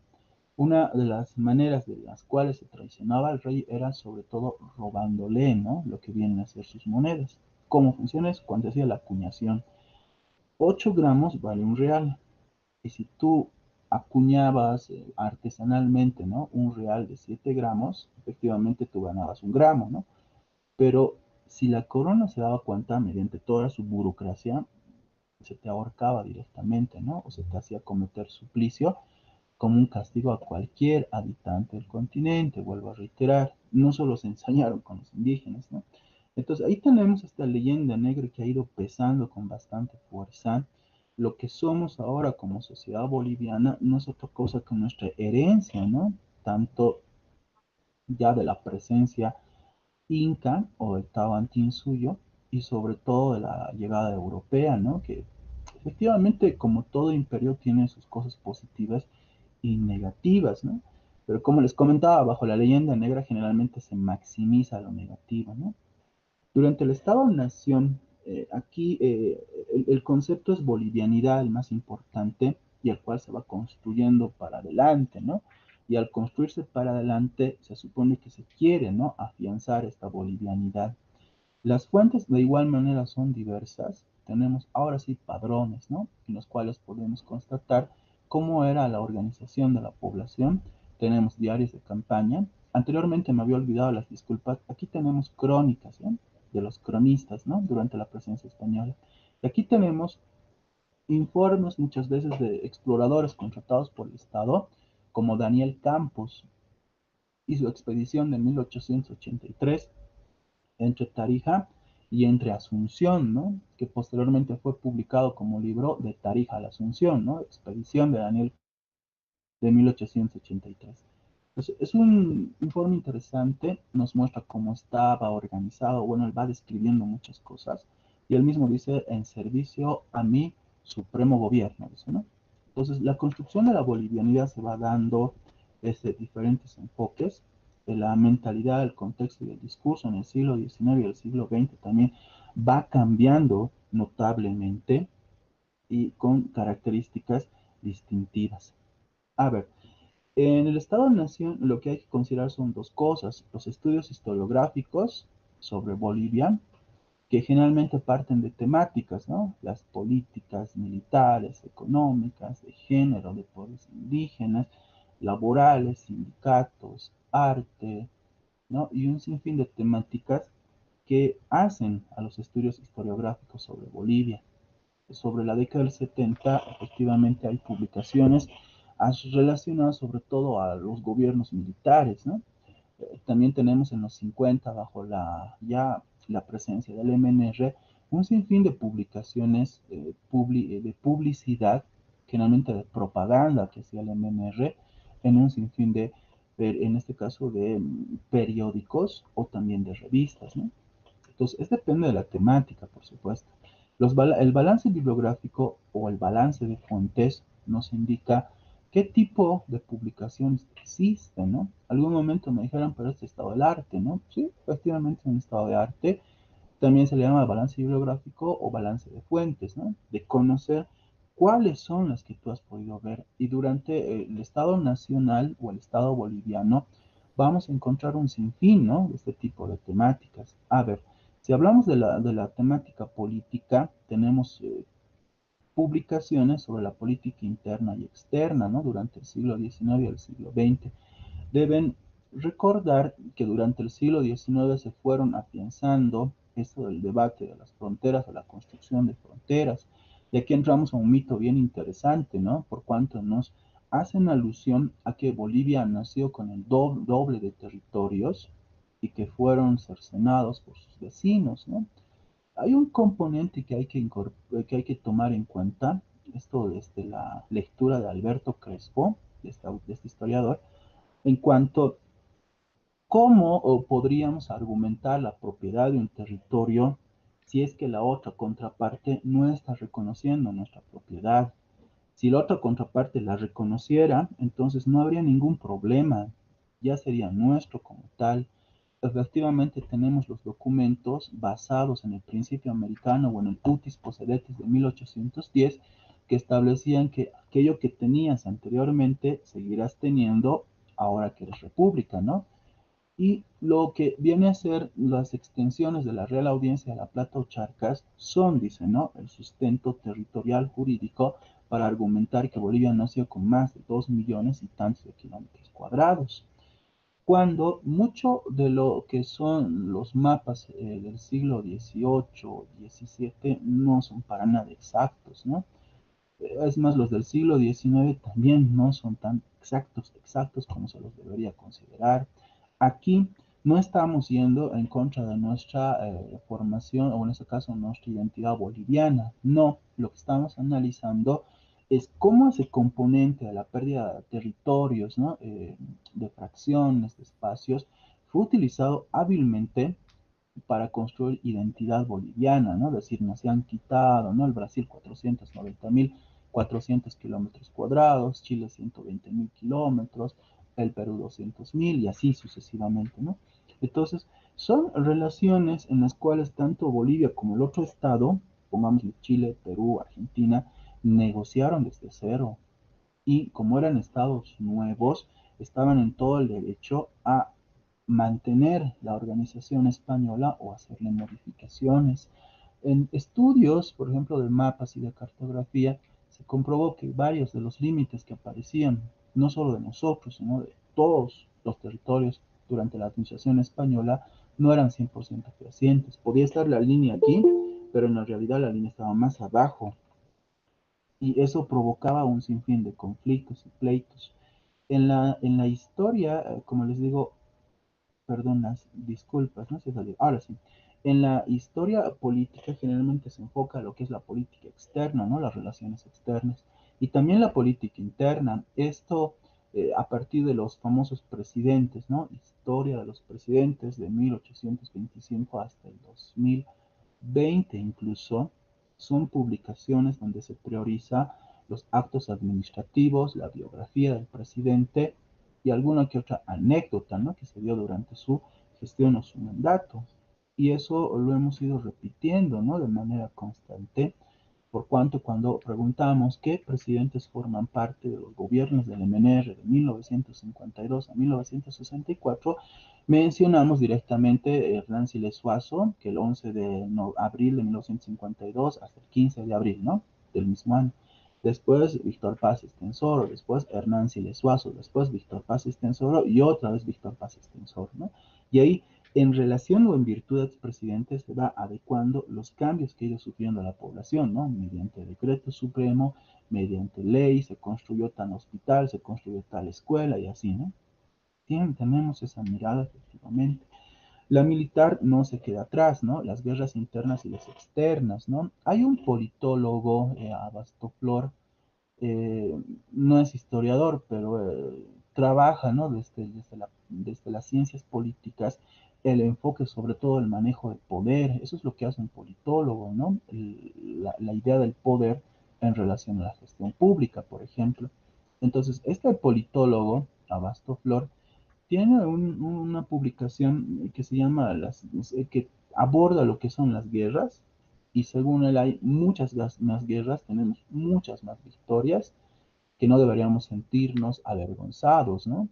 Una de las maneras de las cuales se traicionaba al rey era sobre todo robándole, ¿no? Lo que vienen a ser sus monedas. ¿Cómo funciona eso? Cuando hacía la acuñación. 8 gramos vale un real. Y si tú acuñabas artesanalmente, ¿no? Un real de 7 gramos, efectivamente tú ganabas un gramo, ¿no? Pero si la corona se daba cuenta mediante toda su burocracia, se te ahorcaba directamente, ¿no? O se te hacía cometer suplicio como un castigo a cualquier habitante del continente, vuelvo a reiterar, no solo se ensañaron con los indígenas, ¿no? Entonces ahí tenemos esta leyenda negra que ha ido pesando con bastante fuerza. Lo que somos ahora como sociedad boliviana no es otra cosa que nuestra herencia, ¿no? Tanto ya de la presencia inca o del Tahuantinsuyo y sobre todo de la llegada europea, ¿no? Que efectivamente, como todo imperio, tiene sus cosas positivas y negativas, ¿no? Pero como les comentaba, bajo la leyenda negra generalmente se maximiza lo negativo, ¿no? Durante el Estado-Nación, aquí el concepto es bolivianidad, el más importante, y el cual se va construyendo para adelante, ¿no? Y al construirse para adelante, se supone que se quiere, ¿no? Afianzar esta bolivianidad. Las fuentes de igual manera son diversas. Tenemos ahora sí padrones, ¿no? En los cuales podemos constatar cómo era la organización de la población. Tenemos diarios de campaña. Anteriormente me había olvidado las disculpas. Aquí tenemos crónicas, ¿no? De los cronistas, ¿no? Durante la presencia española. Y aquí tenemos informes muchas veces de exploradores contratados por el Estado, como Daniel Campos y su expedición de 1883 entre Tarija y entre Asunción, ¿no? Que posteriormente fue publicado como libro de Tarija a la Asunción, ¿no? Expedición de Daniel de 1883. Es un informe interesante, nos muestra cómo estaba organizado, bueno, él va describiendo muchas cosas, y él mismo dice, en servicio a mi supremo gobierno, dice, ¿no? Entonces, la construcción de la bolivianidad se va dando desde diferentes enfoques, de la mentalidad, el contexto y el discurso en el siglo XIX y el siglo XX también va cambiando notablemente y con características distintivas. A ver, en el Estado-Nación lo que hay que considerar son dos cosas, los estudios historiográficos sobre Bolivia, que generalmente parten de temáticas, ¿no? Las políticas militares, económicas, de género, de pueblos indígenas, laborales, sindicatos, arte, ¿no? Y un sinfín de temáticas que hacen a los estudios historiográficos sobre Bolivia. Sobre la década del 70, efectivamente hay publicaciones relacionadas sobre todo a los gobiernos militares, ¿no? También tenemos en los 50, bajo la presencia del MNR, un sinfín de publicaciones de publicidad, generalmente de propaganda que hacía el MNR, en un sinfín en este caso, de periódicos o también de revistas, ¿no? Entonces, es depende de la temática, por supuesto. El balance bibliográfico o el balance de fuentes nos indica qué tipo de publicaciones existen, ¿no? Algún momento me dijeron, pero este estado del arte, ¿no? Sí, efectivamente es un estado de arte. También se le llama balance bibliográfico o balance de fuentes, ¿no? De conocer cuáles son las que tú has podido ver. Y durante el Estado Nacional o el Estado Boliviano vamos a encontrar un sinfín, ¿no? De este tipo de temáticas. A ver, si hablamos de la temática política, tenemos publicaciones sobre la política interna y externa, ¿no? Durante el siglo XIX y el siglo XX. Deben recordar que durante el siglo XIX se fueron afianzando esto del debate de las fronteras, de la construcción de fronteras. Y aquí entramos a un mito bien interesante, ¿no? Por cuanto nos hacen alusión a que Bolivia nació con el doble de territorios y que fueron cercenados por sus vecinos, ¿no? Hay un componente que hay que tomar en cuenta, esto desde la lectura de Alberto Crespo, de este historiador, en cuanto cómo podríamos argumentar la propiedad de un territorio si es que la otra contraparte no está reconociendo nuestra propiedad. Si la otra contraparte la reconociera, entonces no habría ningún problema, ya sería nuestro como tal. Efectivamente tenemos los documentos basados en el principio americano o en el utis possidetis de 1810 que establecían que aquello que tenías anteriormente seguirás teniendo ahora que eres república, ¿no? Y lo que viene a ser las extensiones de la Real Audiencia de La Plata o Charcas son, dice, ¿no?, el sustento territorial jurídico para argumentar que Bolivia nació con más de 2 millones y tantos de kilómetros cuadrados, cuando mucho de lo que son los mapas del siglo XVIII, XVII no son para nada exactos, ¿no? Es más, los del siglo XIX también no son tan exactos como se los debería considerar. Aquí no estamos yendo en contra de nuestra formación, o en este caso nuestra identidad boliviana. No, lo que estamos analizando es cómo ese componente de la pérdida de territorios, ¿no? De fracciones, de espacios, fue utilizado hábilmente para construir identidad boliviana, ¿no? Es decir, nos han quitado, ¿no? El Brasil 490.400 kilómetros cuadrados, Chile 120.000 kilómetros, el Perú 200.000 y así sucesivamente, ¿no? Entonces, son relaciones en las cuales tanto Bolivia como el otro estado, pongámosle Chile, Perú, Argentina, negociaron desde cero y como eran estados nuevos, estaban en todo el derecho a mantener la organización española o hacerle modificaciones. En estudios, por ejemplo, de mapas y de cartografía, se comprobó que varios de los límites que aparecían, no solo de nosotros, sino de todos los territorios durante la administración española, no eran 100% fehacientes. Podía estar la línea aquí, pero en la realidad la línea estaba más abajo y eso provocaba un sinfín de conflictos y pleitos. En la historia, como les digo, perdón, las disculpas, no sé si ahora sí. En la historia política generalmente se enfoca a lo que es la política externa, ¿no? Las relaciones externas y también la política interna. Esto a partir de los famosos presidentes, ¿no? Historia de los presidentes de 1825 hasta el 2020 incluso, son publicaciones donde se prioriza los actos administrativos, la biografía del presidente y alguna que otra anécdota, ¿no?, que se dio durante su gestión o su mandato. Y eso lo hemos ido repitiendo, ¿no?, de manera constante, por cuanto cuando preguntamos qué presidentes forman parte de los gobiernos del MNR de 1952 a 1964, mencionamos directamente Hernán Siles Suazo, que el 11 de abril de 1952 hasta el 15 de abril, ¿no?, del mismo año. Después Víctor Paz Estensoro, después Hernán Siles Suazo, después Víctor Paz Estensoro y otra vez Víctor Paz Estensoro, ¿no? Y ahí, en relación o en virtud de presidentes, se va adecuando los cambios que ha ido sufriendo la población, ¿no? Mediante decreto supremo, mediante ley, se construyó tal hospital, se construyó tal escuela y así, ¿no? Tenemos esa mirada efectivamente. La militar no se queda atrás, ¿no? Las guerras internas y las externas, ¿no? Hay un politólogo, Abasto Flor, eh, no es historiador, pero trabaja, ¿no?, desde las ciencias políticas, el enfoque sobre todo el manejo del poder. Eso es lo que hace un politólogo, ¿no? La idea del poder en relación a la gestión pública, por ejemplo. Entonces, este politólogo, Abasto Flor, tiene una publicación que se llama que aborda lo que son las guerras, y según él hay muchas más guerras, tenemos muchas más victorias, que no deberíamos sentirnos avergonzados, ¿no?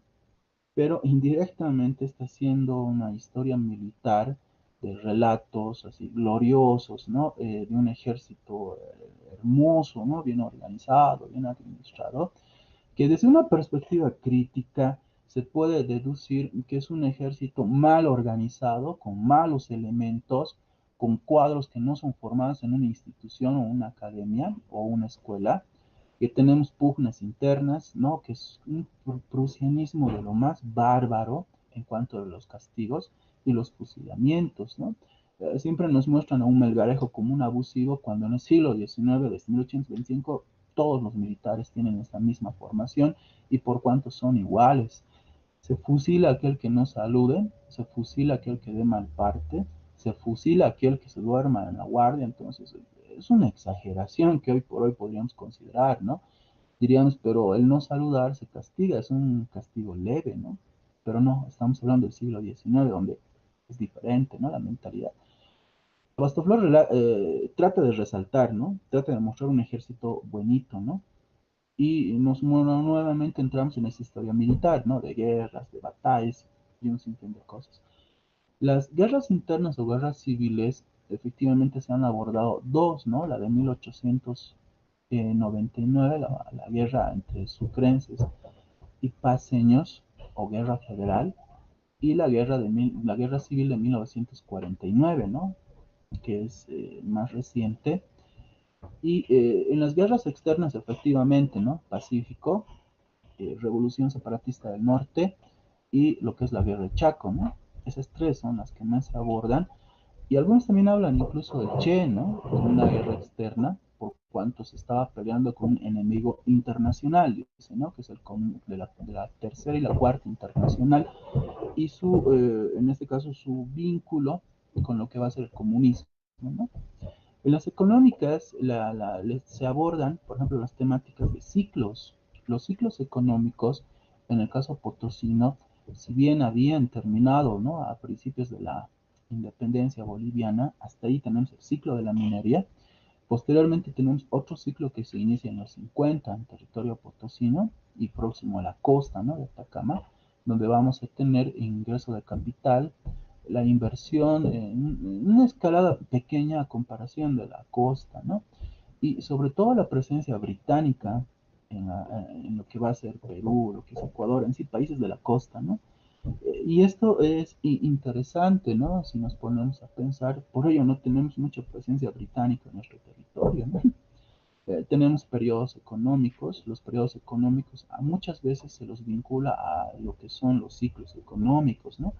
Pero indirectamente está haciendo una historia militar de relatos así gloriosos, ¿no? De un ejército hermoso, ¿no? Bien organizado, bien administrado, que desde una perspectiva crítica se puede deducir que es un ejército mal organizado, con malos elementos, con cuadros que no son formados en una institución o una academia o una escuela, que tenemos pugnas internas, ¿no?, que es un prusianismo de lo más bárbaro en cuanto a los castigos y los fusilamientos, ¿no? Siempre nos muestran a un Melgarejo como un abusivo, cuando en el siglo XIX, desde 1825, todos los militares tienen esta misma formación y por cuanto son iguales. Se fusila aquel que no salude, se fusila aquel que dé mal parte, se fusila aquel que se duerma en la guardia. Entonces, es una exageración que hoy por hoy podríamos considerar, ¿no? Diríamos, pero el no saludar se castiga, es un castigo leve, ¿no? Pero no, estamos hablando del siglo XIX, donde es diferente, ¿no? La mentalidad. Bastoflor trata de resaltar, ¿no? Trata de mostrar un ejército bonito, ¿no? Y nuevamente entramos en esta historia militar, ¿no? De guerras, de batallas y un sinfín de cosas. Las guerras internas o guerras civiles, efectivamente se han abordado dos, ¿no? La de 1899, la guerra entre sucrenses y paceños, o guerra federal, y la guerra civil de 1949, ¿no? Que es más reciente. Y en las guerras externas, efectivamente, ¿no? Pacífico, Revolución Separatista del Norte y lo que es la guerra de Chaco, ¿no? Esas tres son las que más se abordan. Y algunos también hablan incluso del Che, ¿no? Como una guerra externa, por cuanto se estaba peleando con un enemigo internacional, dice, ¿no? Que es el de la tercera y la cuarta internacional, y en este caso, su vínculo con lo que va a ser el comunismo, ¿no? En las económicas se abordan, por ejemplo, las temáticas de ciclos. Los ciclos económicos, en el caso potosino, si bien habían terminado, ¿no? A principios de la independencia boliviana, hasta ahí tenemos el ciclo de la minería. Posteriormente tenemos otro ciclo que se inicia en los 50 en territorio potosino y próximo a la costa, ¿no? De Atacama, donde vamos a tener ingreso de capital, la inversión en una escalada pequeña a comparación de la costa, ¿no? Y sobre todo la presencia británica en lo que va a ser Perú, lo que es Ecuador, en sí, países de la costa, ¿no? Y esto es interesante, ¿no? Si nos ponemos a pensar, por ello no tenemos mucha presencia británica en nuestro territorio, ¿no? Tenemos periodos económicos, los periodos económicos a muchas veces se los vincula a lo que son los ciclos económicos, ¿no?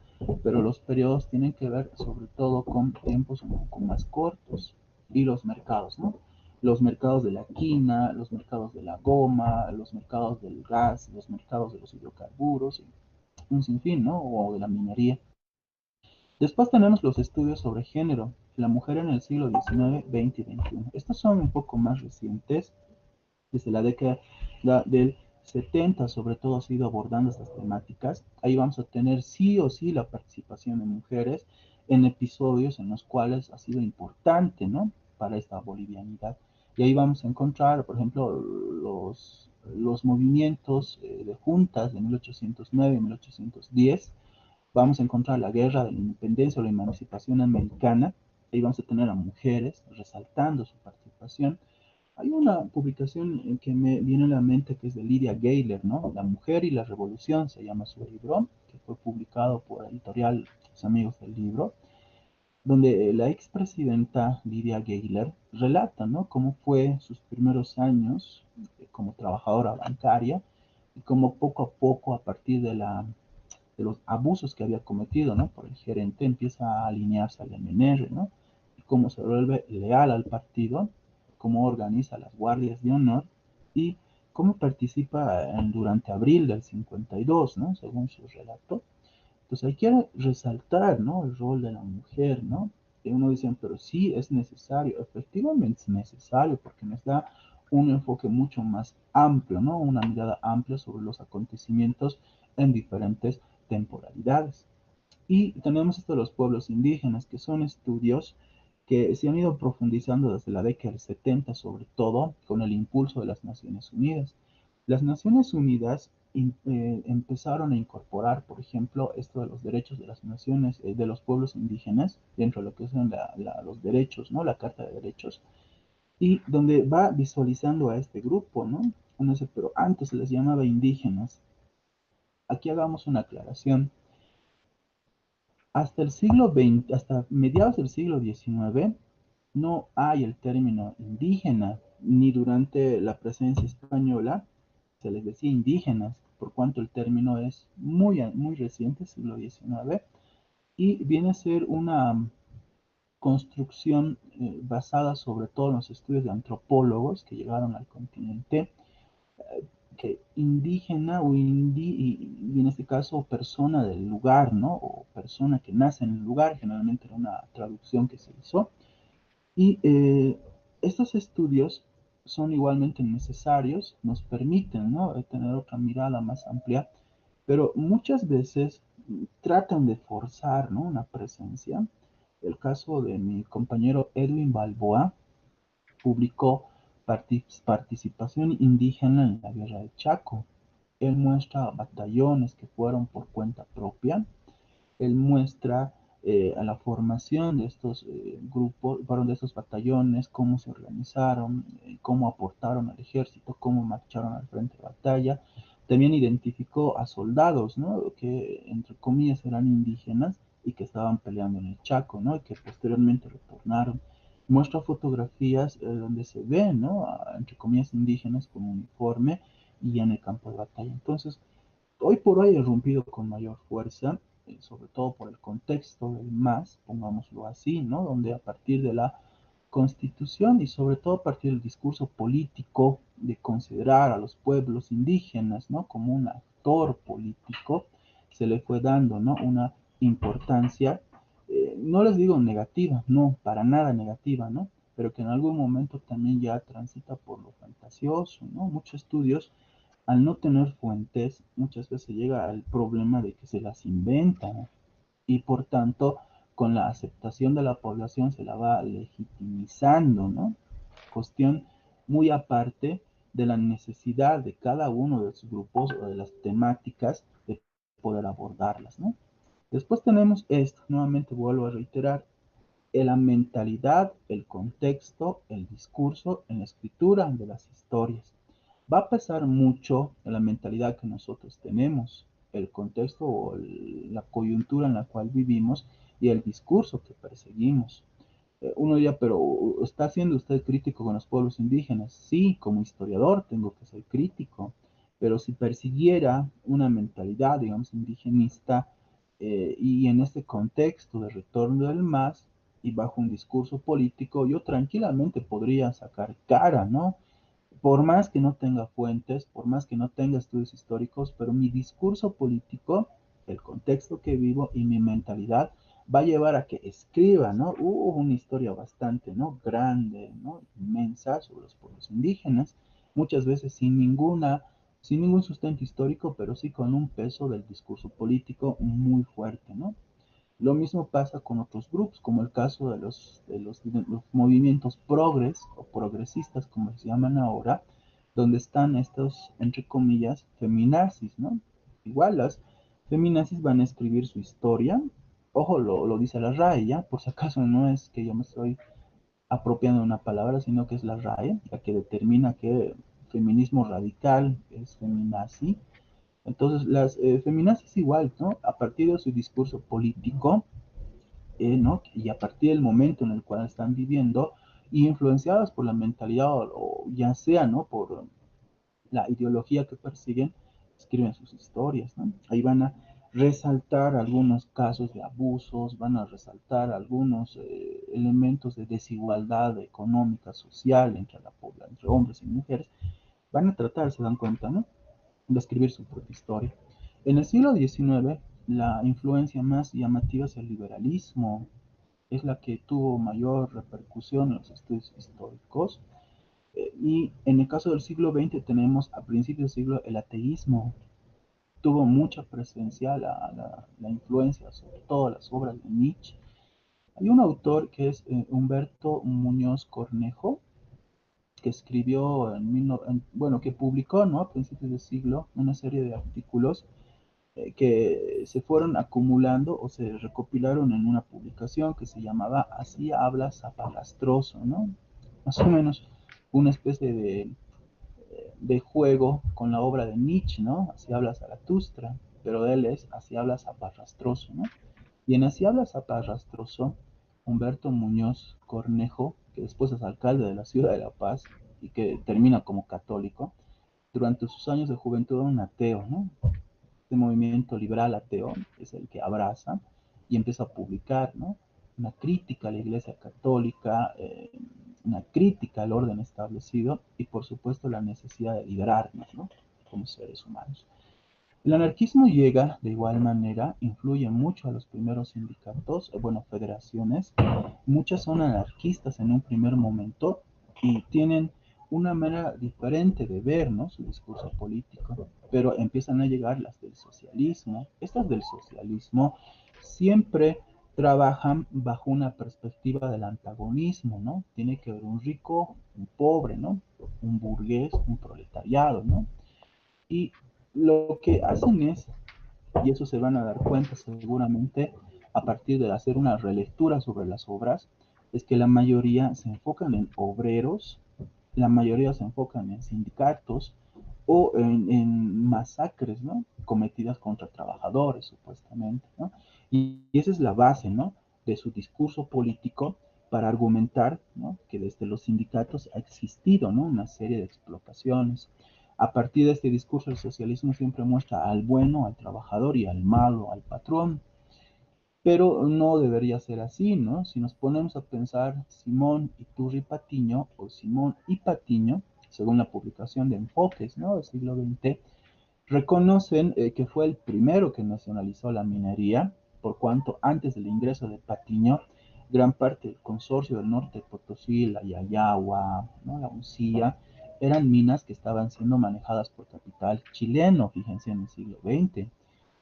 Pero los periodos tienen que ver sobre todo con tiempos un poco más cortos y los mercados, ¿no? Los mercados de la quina, los mercados de la goma, los mercados del gas, los mercados de los hidrocarburos, y un sinfín, ¿no? O de la minería. Después tenemos los estudios sobre género, la mujer en el siglo XIX, XX y XXI. Estos son un poco más recientes, desde la década del 70, sobre todo ha ido abordando estas temáticas. Ahí vamos a tener sí o sí la participación de mujeres en episodios en los cuales ha sido importante, ¿no? Para esta bolivianidad. Y ahí vamos a encontrar, por ejemplo, los movimientos de juntas de 1809 y 1810. Vamos a encontrar la guerra de la independencia o la emancipación americana. Ahí vamos a tener a mujeres resaltando su participación. Hay una publicación que me viene a la mente que es de Lydia Gayler, ¿no? La mujer y la revolución se llama su libro, que fue publicado por editorial Los Amigos del Libro, donde la expresidenta Lydia Gayler relata, ¿no? Cómo fue sus primeros años como trabajadora bancaria y cómo poco a poco, a partir de los abusos que había cometido, ¿no? Por el gerente, empieza a alinearse al MNR, ¿no? Y cómo se vuelve leal al partido, cómo organiza las guardias de honor y cómo participa durante abril del 52, ¿no? Según su relato. Entonces hay que resaltar, ¿no? El rol de la mujer, ¿no? Y uno dice, pero sí es necesario, efectivamente es necesario, porque nos da un enfoque mucho más amplio, ¿no? Una mirada amplia sobre los acontecimientos en diferentes temporalidades. Y tenemos esto de los pueblos indígenas, que son estudios que se han ido profundizando desde la década del 70, sobre todo con el impulso de las Naciones Unidas. Las Naciones Unidas empezaron a incorporar, por ejemplo, esto de los derechos de las naciones, de los pueblos indígenas, dentro de lo que son los derechos, ¿no? La Carta de Derechos, y donde va visualizando a este grupo, ¿no? Uno dice, pero antes se les llamaba indígenas. Aquí hagamos una aclaración. Hasta el siglo XX, hasta mediados del siglo XIX, no hay el término indígena, ni durante la presencia española se les decía indígenas, por cuanto el término es muy reciente, siglo XIX, y viene a ser una construcción basada sobre todo en los estudios de antropólogos que llegaron al continente, que indígena o y en este caso persona del lugar, ¿no? O persona que nace en el lugar, generalmente era una traducción que se hizo. Y estos estudios son igualmente necesarios, nos permiten, ¿no?, tener otra mirada más amplia, pero muchas veces tratan de forzar, ¿no?, una presencia. El caso de mi compañero Edwin Balboa publicó participación indígena en la guerra de Chaco. Él muestra batallones que fueron por cuenta propia. Él muestra a la formación de estos grupos, fueron de estos batallones, cómo se organizaron, cómo aportaron al ejército, cómo marcharon al frente de batalla. También identificó a soldados, ¿no?, que entre comillas eran indígenas y que estaban peleando en el Chaco, ¿no?, y que posteriormente retornaron. Muestra fotografías donde se ven, ¿no?, entre comillas indígenas con uniforme y en el campo de batalla. Entonces, hoy por hoy ha irrumpido con mayor fuerza, sobre todo por el contexto del MAS, pongámoslo así, ¿no?, donde a partir de la Constitución y sobre todo a partir del discurso político de considerar a los pueblos indígenas, ¿no?, como un actor político, se le fue dando, ¿no?, una importancia, no les digo negativa, no, para nada negativa, ¿no?, pero que en algún momento también ya transita por lo fantasioso, ¿no? Muchos estudios, al no tener fuentes, muchas veces llega al problema de que se las inventan y por tanto con la aceptación de la población se la va legitimizando, ¿no? Cuestión muy aparte de la necesidad de cada uno de sus grupos o de las temáticas de poder abordarlas, ¿no? Después tenemos esto, nuevamente vuelvo a reiterar, la mentalidad, el contexto, el discurso en la escritura de las historias. Va a pesar mucho en la mentalidad que nosotros tenemos, el contexto o la coyuntura en la cual vivimos y el discurso que perseguimos. Uno diría, pero ¿está siendo usted crítico con los pueblos indígenas? Sí, como historiador tengo que ser crítico, pero si persiguiera una mentalidad, digamos, indigenista, y en este contexto de retorno del MAS y bajo un discurso político, yo tranquilamente podría sacar cara, ¿no? Por más que no tenga fuentes, por más que no tenga estudios históricos, pero mi discurso político, el contexto que vivo y mi mentalidad va a llevar a que escriba, ¿no? Hubo una historia bastante, ¿no?, grande, ¿no?, inmensa sobre los pueblos indígenas, muchas veces sin ningún sustento histórico, pero sí con un peso del discurso político muy fuerte, ¿no? Lo mismo pasa con otros grupos, como el caso de los movimientos progres o progresistas, como se llaman ahora, donde están estos, entre comillas, feminazis, ¿no? Igual las feminazis van a escribir su historia, ojo, lo dice la RAE, ¿ya? Por si acaso no es que yo me estoy apropiando de una palabra, sino que es la RAE, la que determina que feminismo radical es feminazi. Entonces, las feminazis igual, ¿no? A partir de su discurso político, ¿no?, y a partir del momento en el cual están viviendo, y influenciadas por la mentalidad o ya sea, ¿no?, por la ideología que persiguen, escriben sus historias, ¿no? Ahí van a resaltar algunos casos de abusos, van a resaltar algunos elementos de desigualdad económica, social entre la población, entre hombres y mujeres, van a tratar, se dan cuenta, ¿no?, de escribir su propia historia. En el siglo XIX, la influencia más llamativa es el liberalismo, es la que tuvo mayor repercusión en los estudios históricos. Y en el caso del siglo XX tenemos a principios del siglo el ateísmo. Tuvo mucha presencia la influencia, sobre todo las obras de Nietzsche. Hay un autor que es Humberto Muñoz Cornejo, que escribió bueno, que publicó, ¿no?, a principios del siglo una serie de artículos que se fueron acumulando o se recopilaron en una publicación que se llamaba Así habla Zaparrastroso, ¿no? Más o menos una especie de juego con la obra de Nietzsche, ¿no? Así habla Zaratustra, pero él es Así habla Zaparrastroso, ¿no? Y en Así habla Zaparrastroso, Humberto Muñoz Cornejo, que después es alcalde de la ciudad de La Paz y que termina como católico, durante sus años de juventud era un ateo, ¿no? Este movimiento liberal ateo es el que abraza y empieza a publicar, ¿no?, una crítica a la Iglesia Católica, una crítica al orden establecido y por supuesto la necesidad de liberarnos, ¿no?, como seres humanos. El anarquismo llega de igual manera, influye mucho a los primeros sindicatos, bueno, federaciones. Muchas son anarquistas en un primer momento y tienen una manera diferente de ver, ¿no?, su discurso político, pero empiezan a llegar las del socialismo. Estas del socialismo siempre trabajan bajo una perspectiva del antagonismo, ¿no? Tiene que haber un rico, un pobre, ¿no? Un burgués, un proletariado, ¿no? Y lo que hacen es, y eso se van a dar cuenta seguramente a partir de hacer una relectura sobre las obras, es que la mayoría se enfocan en obreros, la mayoría se enfocan en sindicatos o en masacres, ¿no?, cometidas contra trabajadores, supuestamente, ¿no? Y esa es la base, ¿no?, de su discurso político para argumentar, ¿no?, que desde los sindicatos ha existido, ¿no?, una serie de explotaciones. A partir de este discurso, el socialismo siempre muestra al bueno, al trabajador, y al malo, al patrón. Pero no debería ser así, ¿no? Si nos ponemos a pensar, Simón Iturri Patiño o Simón y Patiño, según la publicación de Enfoques, ¿no?, del siglo XX, reconocen que fue el primero que nacionalizó la minería, por cuanto antes del ingreso de Patiño, gran parte del consorcio del norte de Potosí, la Yayagua, ¿no?, la Uncía, eran minas que estaban siendo manejadas por capital chileno, fíjense, en el siglo XX.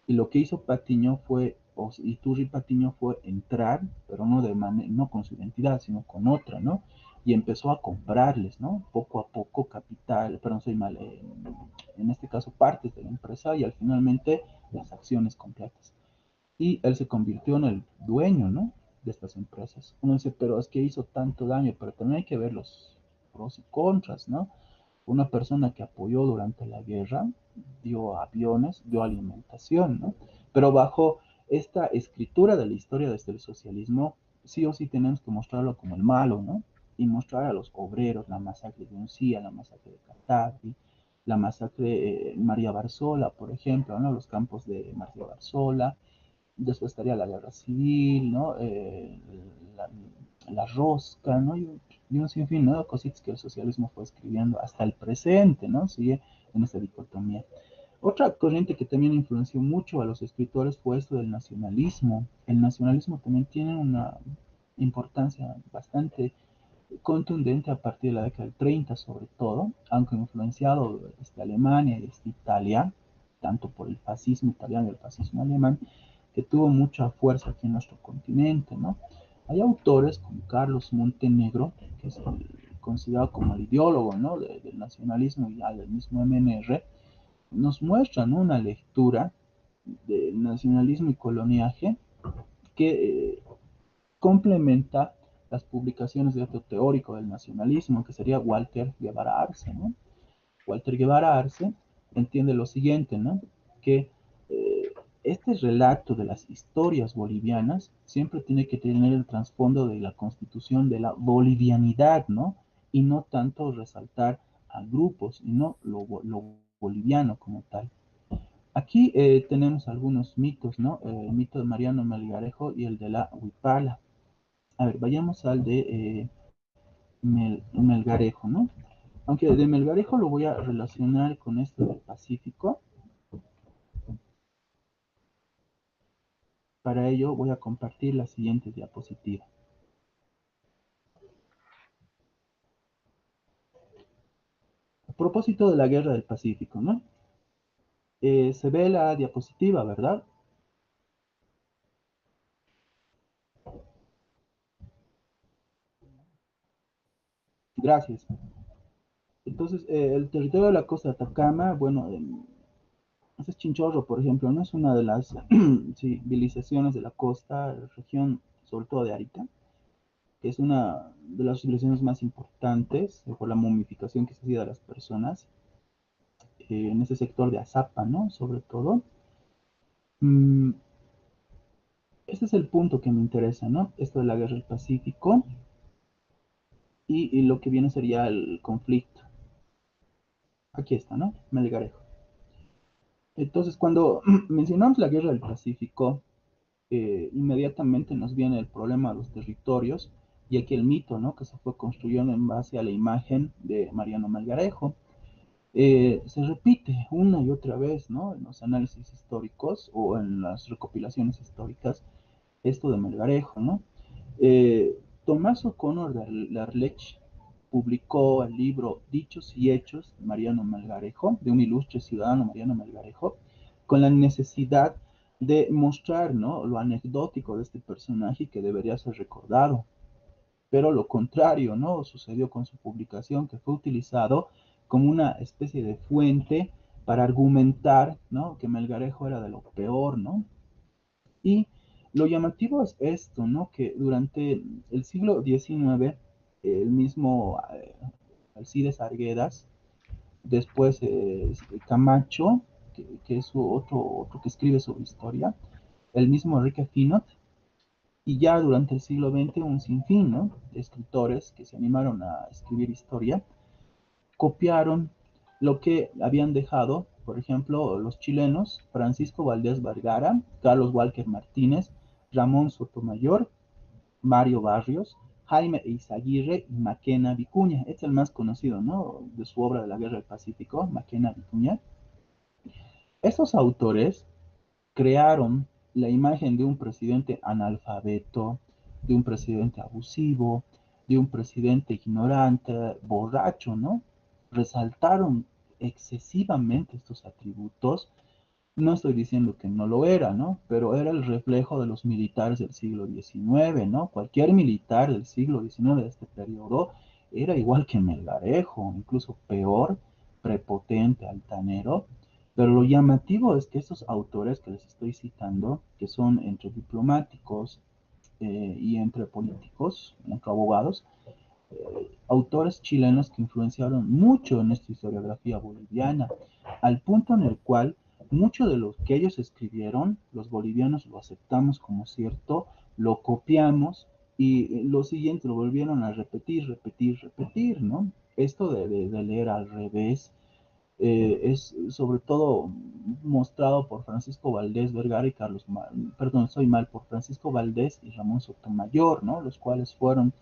Y lo que hizo Patiño fue, o Iturri Patiño fue entrar, pero no, no con su identidad, sino con otra, ¿no? Y empezó a comprarles, ¿no? Poco a poco capital, perdón, soy mal, en este caso partes de la empresa y al finalmente las acciones completas. Y él se convirtió en el dueño, ¿no?, de estas empresas. Uno dice, pero es que hizo tanto daño, pero también hay que ver los pros y contras, ¿no? Una persona que apoyó durante la guerra, dio aviones, dio alimentación, ¿no? Pero bajo esta escritura de la historia desde el socialismo, sí o sí tenemos que mostrarlo como el malo, ¿no? Y mostrar a los obreros, la masacre de Uncía, la masacre de Catavi, la masacre en María Barzola, por ejemplo, ¿no?, los campos de María Barzola. Después estaría la guerra civil, ¿no? La, la rosca, ¿no? Y un sinfín, ¿no?, cositas que el socialismo fue escribiendo hasta el presente, ¿no? Sigue en esta dicotomía. Otra corriente que también influenció mucho a los escritores fue esto del nacionalismo. El nacionalismo también tiene una importancia bastante contundente a partir de la década del 30, sobre todo, aunque influenciado desde Alemania y desde Italia, tanto por el fascismo italiano y el fascismo alemán, que tuvo mucha fuerza aquí en nuestro continente, ¿no? Hay autores como Carlos Montenegro, que es considerado como el ideólogo, ¿no?, del nacionalismo y del mismo MNR, nos muestran, ¿no?, una lectura del nacionalismo y coloniaje que complementa las publicaciones de otro teórico del nacionalismo, que sería Walter Guevara Arce, ¿no? Walter Guevara Arce entiende lo siguiente, ¿no?, que eh, este relato de las historias bolivianas siempre tiene que tener el trasfondo de la constitución de la bolivianidad, ¿no? Y no tanto resaltar a grupos, sino lo boliviano como tal. Aquí tenemos algunos mitos, ¿no? El mito de Mariano Melgarejo y el de la Huipala. A ver, vayamos al de Melgarejo, ¿no? Aunque de Melgarejo lo voy a relacionar con esto del Pacífico. Para ello voy a compartir la siguiente diapositiva. A propósito de la guerra del Pacífico, ¿no? Se ve la diapositiva, ¿verdad? Gracias. Entonces, el territorio de la costa de Atacama, bueno, ese es Chinchorro, por ejemplo, no es una de las civilizaciones de la costa, región, sobre todo de Arica, que es una de las civilizaciones más importantes por la momificación que se hacía de las personas en ese sector de Azapa, ¿no? Sobre todo. Mm, Este es el punto que me interesa, ¿no? Esto de la guerra del Pacífico y lo que viene sería el conflicto. Aquí está, ¿no? Melgarejo. Entonces, cuando mencionamos la guerra del Pacífico, inmediatamente nos viene el problema de los territorios y aquí el mito, ¿no?, que se fue construyendo en base a la imagen de Mariano Melgarejo. Se repite una y otra vez, ¿no?, en los análisis históricos o en las recopilaciones históricas, esto de Melgarejo, ¿no? Tomás O'Connor de Larlech publicó el libro Dichos y Hechos de Mariano Melgarejo, de un ilustre ciudadano Mariano Melgarejo, con la necesidad de mostrar, ¿no?, lo anecdótico de este personaje que debería ser recordado. Pero lo contrario, ¿no?, sucedió con su publicación, que fue utilizado como una especie de fuente para argumentar, ¿no?, que Melgarejo era de lo peor, ¿no? Y lo llamativo es esto, ¿no?, que durante el siglo XIX, el mismo Alcides Arguedas, después Camacho, que es otro que escribe sobre historia, el mismo Enrique Finot, y ya durante el siglo XX un sinfín, ¿no?, de escritores que se animaron a escribir historia, copiaron lo que habían dejado, por ejemplo, los chilenos Francisco Valdés Vergara, Carlos Walker Martínez, Ramón Sotomayor, Mario Barrios, Jaime Eizaguirre y Maquena Vicuña. Este es el más conocido, ¿no?, de su obra de la Guerra del Pacífico, Maquena Vicuña. Estos autores crearon la imagen de un presidente analfabeto, de un presidente abusivo, de un presidente ignorante, borracho, ¿no? Resaltaron excesivamente estos atributos. No estoy diciendo que no lo era, ¿no? Pero era el reflejo de los militares del siglo XIX, ¿no? Cualquier militar del siglo XIX de este periodo era igual que Melgarejo, incluso peor, prepotente, altanero. Pero lo llamativo es que estos autores que les estoy citando, que son entre diplomáticos y entre políticos, entre abogados, autores chilenos que influenciaron mucho en esta historiografía boliviana, al punto en el cual mucho de lo que ellos escribieron, los bolivianos lo aceptamos como cierto, lo copiamos y lo siguiente lo volvieron a repetir, ¿no? Esto de leer al revés es sobre todo mostrado por Francisco Valdés Vergara y perdón, soy mal, por Francisco Valdés y Ramón Sotomayor, ¿no?, los cuales fueron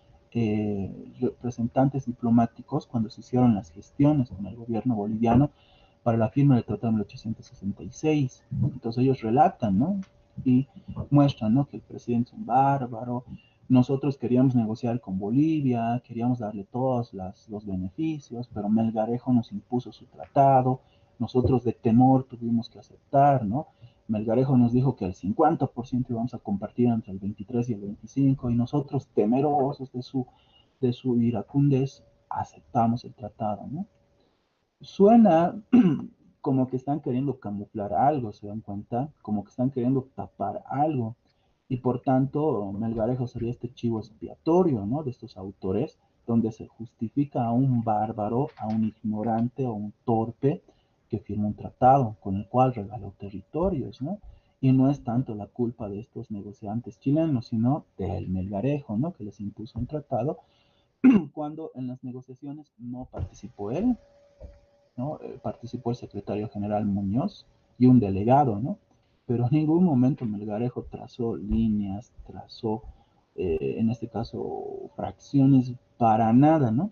representantes diplomáticos cuando se hicieron las gestiones con el gobierno boliviano para la firma del Tratado de 1866. Entonces ellos relatan, ¿no?, y muestran, ¿no?, que el presidente es un bárbaro. Nosotros queríamos negociar con Bolivia, queríamos darle todos los beneficios, pero Melgarejo nos impuso su tratado, nosotros de temor tuvimos que aceptar, ¿no? Melgarejo nos dijo que el 50% íbamos a compartir entre el 23 y el 25, y nosotros, temerosos de su iracundez, aceptamos el tratado, ¿no? Suena como que están queriendo camuflar algo, ¿se dan cuenta? Como que están queriendo tapar algo. Y por tanto, Melgarejo sería este chivo expiatorio, ¿no?, de estos autores, donde se justifica a un bárbaro, a un ignorante o un torpe que firma un tratado con el cual regaló territorios, ¿no? Y no es tanto la culpa de estos negociantes chilenos, sino del Melgarejo, ¿no?, que les impuso un tratado cuando en las negociaciones no participó él, ¿no? Participó el secretario general Muñoz y un delegado, ¿no? Pero en ningún momento Melgarejo trazó líneas, trazó, en este caso, fracciones, para nada, ¿no?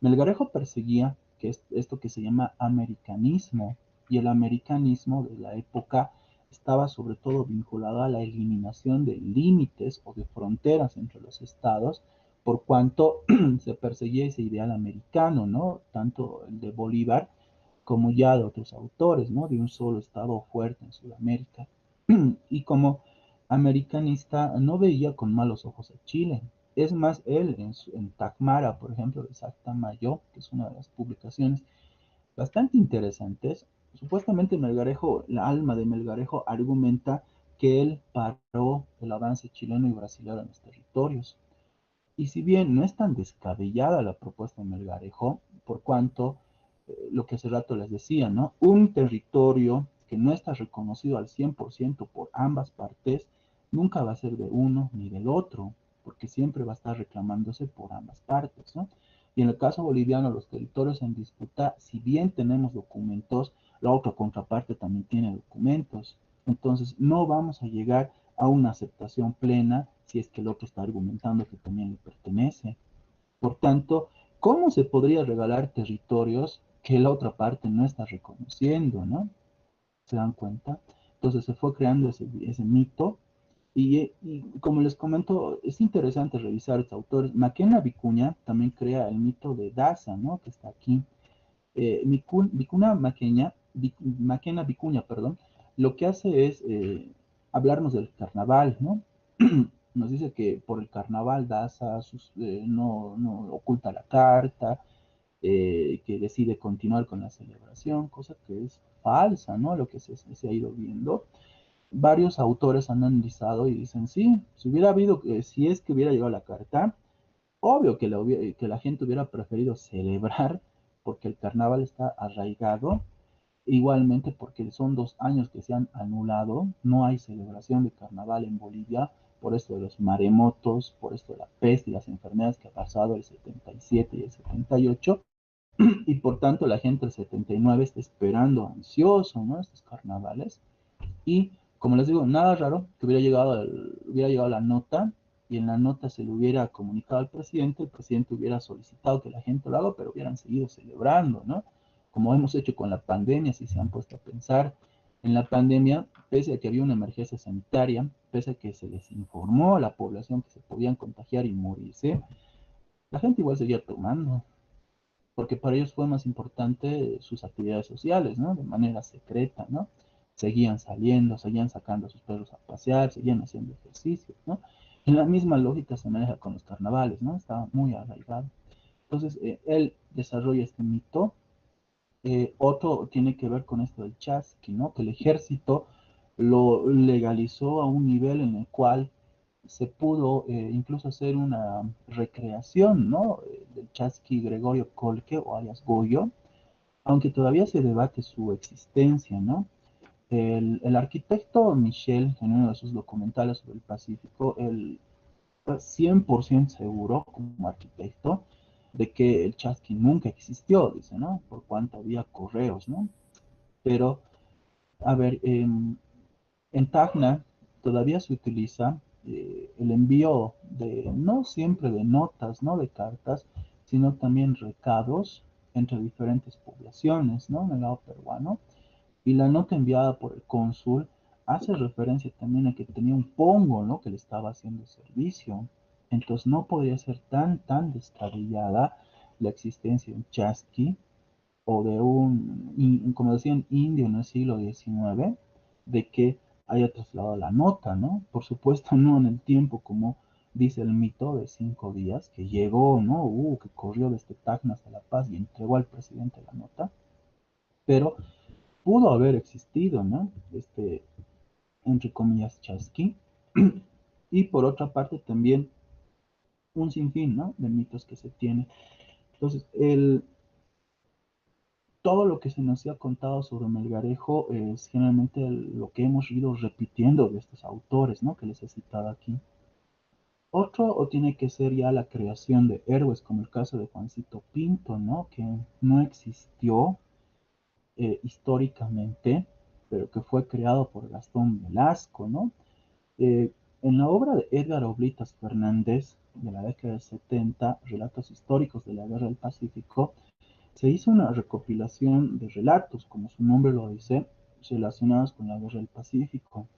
Melgarejo perseguía que esto que se llama americanismo, y el americanismo de la época estaba sobre todo vinculado a la eliminación de límites o de fronteras entre los estados, por cuanto se perseguía ese ideal americano, ¿no? Tanto el de Bolívar como ya de otros autores, ¿no?, de un solo estado fuerte en Sudamérica. Y como americanista no veía con malos ojos a Chile. Es más, él en Tacmara, por ejemplo, de Isaac Tamayo, que es una de las publicaciones bastante interesantes, supuestamente Melgarejo, la alma de Melgarejo, argumenta que él paró el avance chileno y brasileño en los territorios. Y si bien no es tan descabellada la propuesta de Melgarejo, por cuanto lo que hace rato les decía, ¿no? Un territorio que no está reconocido al 100% por ambas partes, nunca va a ser de uno ni del otro, porque siempre va a estar reclamándose por ambas partes, ¿no? Y en el caso boliviano, los territorios en disputa, si bien tenemos documentos, la otra contraparte también tiene documentos. Entonces, no vamos a llegar a una aceptación plena si es que el otro está argumentando que también le pertenece. Por tanto, ¿cómo se podría regalar territorios que la otra parte no está reconociendo, ¿no? ¿Se dan cuenta? Entonces se fue creando ese mito, Y como les comento, es interesante revisar estos autores. Maquena Vicuña también crea el mito de Daza, ¿no? Que está aquí. Vicuna Maquena, Maquena Vicuña, perdón, lo que hace es hablarnos del carnaval, ¿no? Nos dice que por el carnaval Daza no oculta la carta, que decide continuar con la celebración, cosa que es falsa, ¿no? Lo que se ha ido viendo. Varios autores han analizado y dicen, sí, si hubiera habido, si es que hubiera llegado la carta, obvio que la gente hubiera preferido celebrar porque el carnaval está arraigado, igualmente porque son 2 años que se han anulado, no hay celebración de carnaval en Bolivia por esto de los maremotos, por esto de la peste y las enfermedades que ha pasado el 77 y el 78, y por tanto la gente del 79 está esperando ansioso, ¿no? Estos carnavales. Y como les digo, nada raro que hubiera llegado la nota y en la nota se le hubiera comunicado al presidente, el presidente hubiera solicitado que la gente lo haga, pero hubieran seguido celebrando, ¿no? Como hemos hecho con la pandemia, si se han puesto a pensar, en la pandemia, pese a que había una emergencia sanitaria, pese a que se les informó a la población que se podían contagiar y morirse, la gente igual seguía tomando, porque para ellos fue más importante sus actividades sociales, ¿no? De manera secreta, ¿no? Seguían saliendo, seguían sacando a sus perros a pasear, seguían haciendo ejercicio, ¿no? En la misma lógica se maneja con los carnavales, ¿no? Estaba muy arraigado. Entonces, él desarrolla este mito. Otro tiene que ver con esto del chasqui, ¿no? Que el ejército lo legalizó a un nivel en el cual se pudo incluso hacer una recreación, ¿no? Del chasqui Gregorio Colque o alias Goyo, aunque todavía se debate su existencia, ¿no? El arquitecto Michel, en uno de sus documentales sobre el Pacífico, él está 100% seguro como arquitecto de que el chasqui nunca existió, dice, ¿no? Por cuanto había correos, ¿no? Pero, a ver, en Tacna todavía se utiliza el envío de, no siempre de notas, no de cartas, sino también recados entre diferentes poblaciones, ¿no? En el lado peruano. Y la nota enviada por el cónsul hace referencia también a que tenía un pongo, ¿no? Que le estaba haciendo servicio. Entonces no podría ser tan descabellada la existencia de un chasqui o de como decían, indio en el siglo XIX, de que haya trasladado la nota, ¿no? Por supuesto, no en el tiempo como dice el mito de 5 días, que llegó, ¿no? Que corrió desde Tacna hasta La Paz y entregó al presidente la nota, pero pudo haber existido, ¿no? Entre comillas, chasqui. Y por otra parte también un sinfín, ¿no? De mitos que se tiene. Entonces, todo lo que se nos ha contado sobre Melgarejo es generalmente lo que hemos ido repitiendo de estos autores, ¿no? Que les he citado aquí. Otro o tiene que ser ya la creación de héroes, como el caso de Juancito Pinto, ¿no? Que no existió históricamente, pero que fue creado por Gastón Velasco, ¿no? Eh, en la obra de Edgar Oblitas Fernández, de la década del 70, Relatos históricos de la Guerra del Pacífico, se hizo una recopilación de relatos, como su nombre lo dice, relacionados con la Guerra del Pacífico.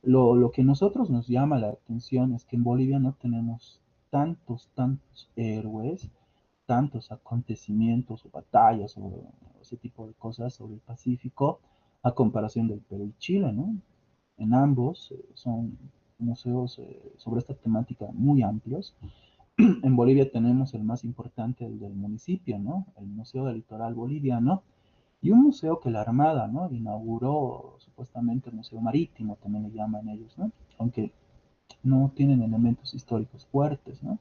Lo que a nosotros nos llama la atención es que en Bolivia no tenemos tantos héroes, tantos acontecimientos o batallas o ese tipo de cosas sobre el Pacífico a comparación del Perú y Chile, ¿no? En ambos son museos sobre esta temática muy amplios. En Bolivia tenemos el más importante, el del municipio, ¿no? El Museo del Litoral Boliviano, y un museo que la Armada, ¿no? Inauguró supuestamente el Museo Marítimo, también le llaman ellos, ¿no? Aunque no tienen elementos históricos fuertes, ¿no?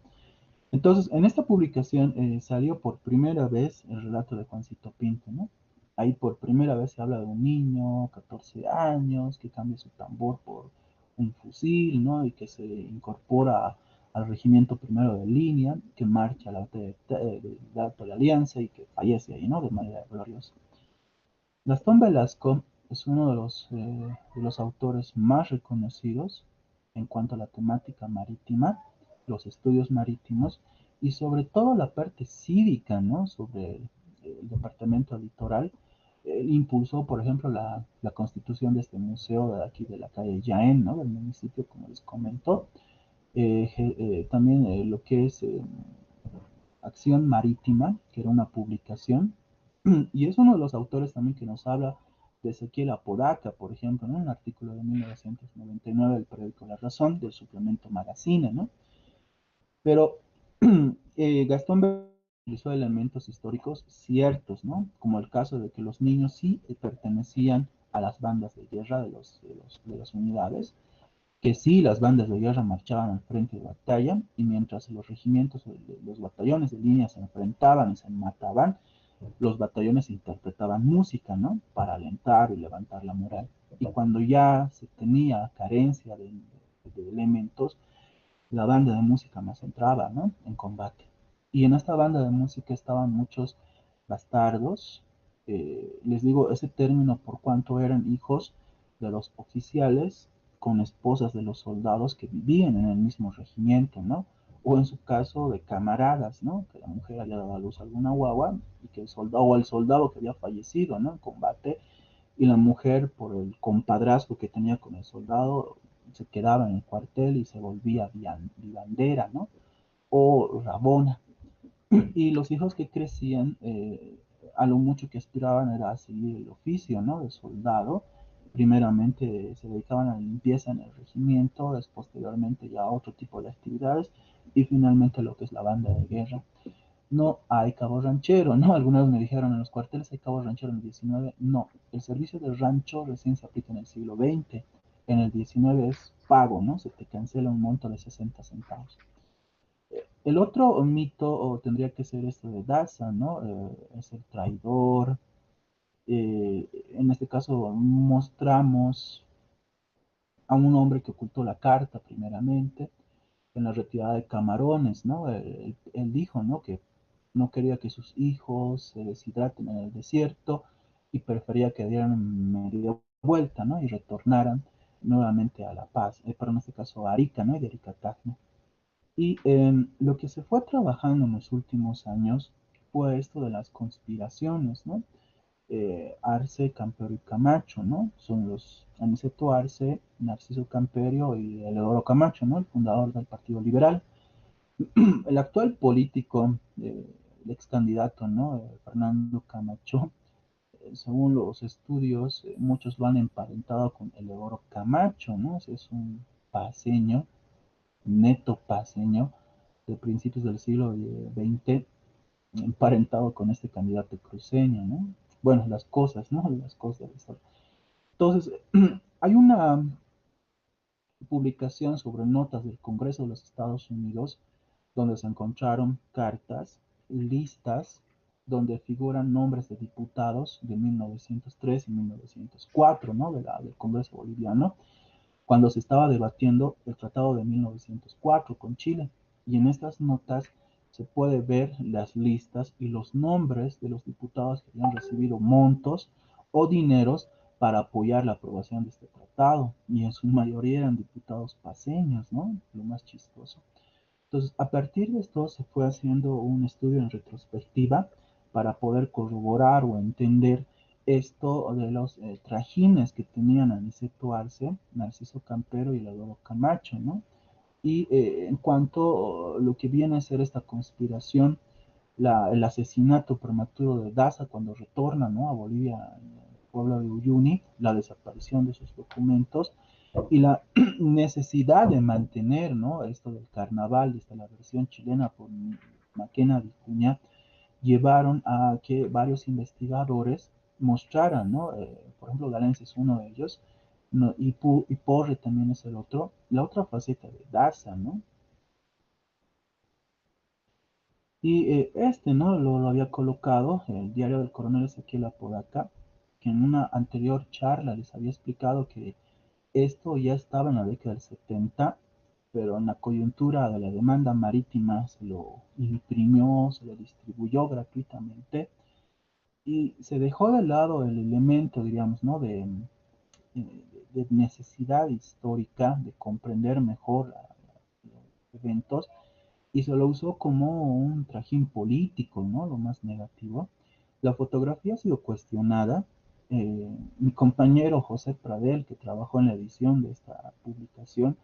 Entonces, en esta publicación salió por primera vez el relato de Juancito Pinto, ¿no? Ahí por primera vez se habla de un niño, 14 años, que cambia su tambor por un fusil, ¿no? Y que se incorpora al regimiento primero de línea, que marcha a la Alto de Alianza y que fallece ahí, ¿no? De manera gloriosa. Gastón Velasco es uno de los autores más reconocidos en cuanto a la temática marítima, los estudios marítimos y sobre todo la parte cívica, ¿no? Sobre el departamento litoral. Él impulsó, por ejemplo, la constitución de este museo de aquí de la calle Jaén, ¿no? Del municipio, como les comentó. También lo que es Acción Marítima, que era una publicación, y es uno de los autores también que nos habla de Ezequiel Apodaca, por ejemplo, ¿no? Un artículo de 1999 del periódico La Razón, del suplemento Magazine, ¿no? Pero Gastón utilizó elementos históricos ciertos, ¿no? Como el caso de que los niños sí pertenecían a las bandas de guerra de las unidades, que sí las bandas de guerra marchaban al frente de batalla, y mientras los regimientos, los batallones de línea se enfrentaban y se mataban, los batallones interpretaban música, ¿no? Para alentar y levantar la moral. Y cuando ya se tenía carencia de elementos, la banda de música más entraba, ¿no? En combate. Y en esta banda de música estaban muchos bastardos, les digo ese término por cuanto eran hijos de los oficiales con esposas de los soldados que vivían en el mismo regimiento, ¿no? O en su caso de camaradas, ¿no? Que la mujer había dado a luz a alguna guagua y que el soldado, o el soldado que había fallecido, ¿no? En combate, y la mujer, por el compadrazgo que tenía con el soldado, se quedaba en el cuartel y se volvía vivandera, ¿no? O rabona. Y los hijos que crecían, a lo mucho que aspiraban era a seguir el oficio, ¿no? De soldado. Primeramente se dedicaban a la limpieza en el regimiento, después posteriormente ya a otro tipo de actividades, y finalmente lo que es la banda de guerra. No hay cabo ranchero, ¿no? Algunas me dijeron en los cuarteles hay cabo ranchero en el 19. No, el servicio de rancho recién se aplica en el siglo XX. En el 19 es pago, ¿no? Se te cancela un monto de 60 centavos. El otro mito tendría que ser este de Daza, ¿no? Es el traidor. En este caso mostramos a un hombre que ocultó la carta primeramente en la retirada de Camarones, ¿no? Él dijo, ¿no? Que no quería que sus hijos se deshidraten en el desierto y prefería que dieran media vuelta, ¿no? Y retornaran nuevamente a La Paz, pero en este caso a Arica, ¿no? Y de Arica a Tacna. Y lo que se fue trabajando en los últimos años fue esto de las conspiraciones, ¿no? Arce, Campero y Camacho, ¿no? Son los Aniceto Arce, Narciso Camperio y Eleodoro Camacho, ¿no? El fundador del Partido Liberal. El actual político, el ex candidato, ¿no? Fernando Camacho, según los estudios, muchos lo han emparentado con Eleodoro Camacho, ¿no? Es un paseño, neto paseño, de principios del siglo XX, emparentado con este candidato cruceño, ¿no? Bueno, las cosas, ¿no? Las cosas de la historia. Entonces, hay una publicación sobre notas del Congreso de los Estados Unidos donde se encontraron cartas, listas, donde figuran nombres de diputados de 1903 y 1904, ¿no? Del Congreso boliviano, cuando se estaba debatiendo el Tratado de 1904 con Chile. Y en estas notas se puede ver las listas y los nombres de los diputados que habían recibido montos o dineros para apoyar la aprobación de este tratado. Y en su mayoría eran diputados paseños, ¿no? Lo más chistoso. Entonces, a partir de esto se fue haciendo un estudio en retrospectiva para poder corroborar o entender esto de los trajines que tenían Aniceto Arce, Narciso Campero y Leodoro Camacho, ¿no? Y en cuanto a lo que viene a ser esta conspiración, el asesinato prematuro de Daza cuando retorna, ¿no? A Bolivia, en el pueblo de Uyuni, la desaparición de sus documentos, y la necesidad de mantener, ¿no? Esto del carnaval, desde la versión chilena por Maquena Vicuña, llevaron a que varios investigadores mostraran, ¿no? Por ejemplo, Galencia es uno de ellos, ¿no? Y Porre también es el otro, la otra faceta de Daza, ¿no? Y este, ¿no? Lo había colocado el diario del coronel Ezequiel Apodaca, que en una anterior charla les había explicado que esto ya estaba en la década del 70, pero en la coyuntura de la demanda marítima se lo imprimió, se lo distribuyó gratuitamente y se dejó de lado el elemento, diríamos, ¿no? De necesidad histórica de comprender mejor los eventos y se lo usó como un trajín político, ¿no? Lo más negativo. La fotografía ha sido cuestionada, mi compañero José Pradel, que trabajó en la edición de esta publicación,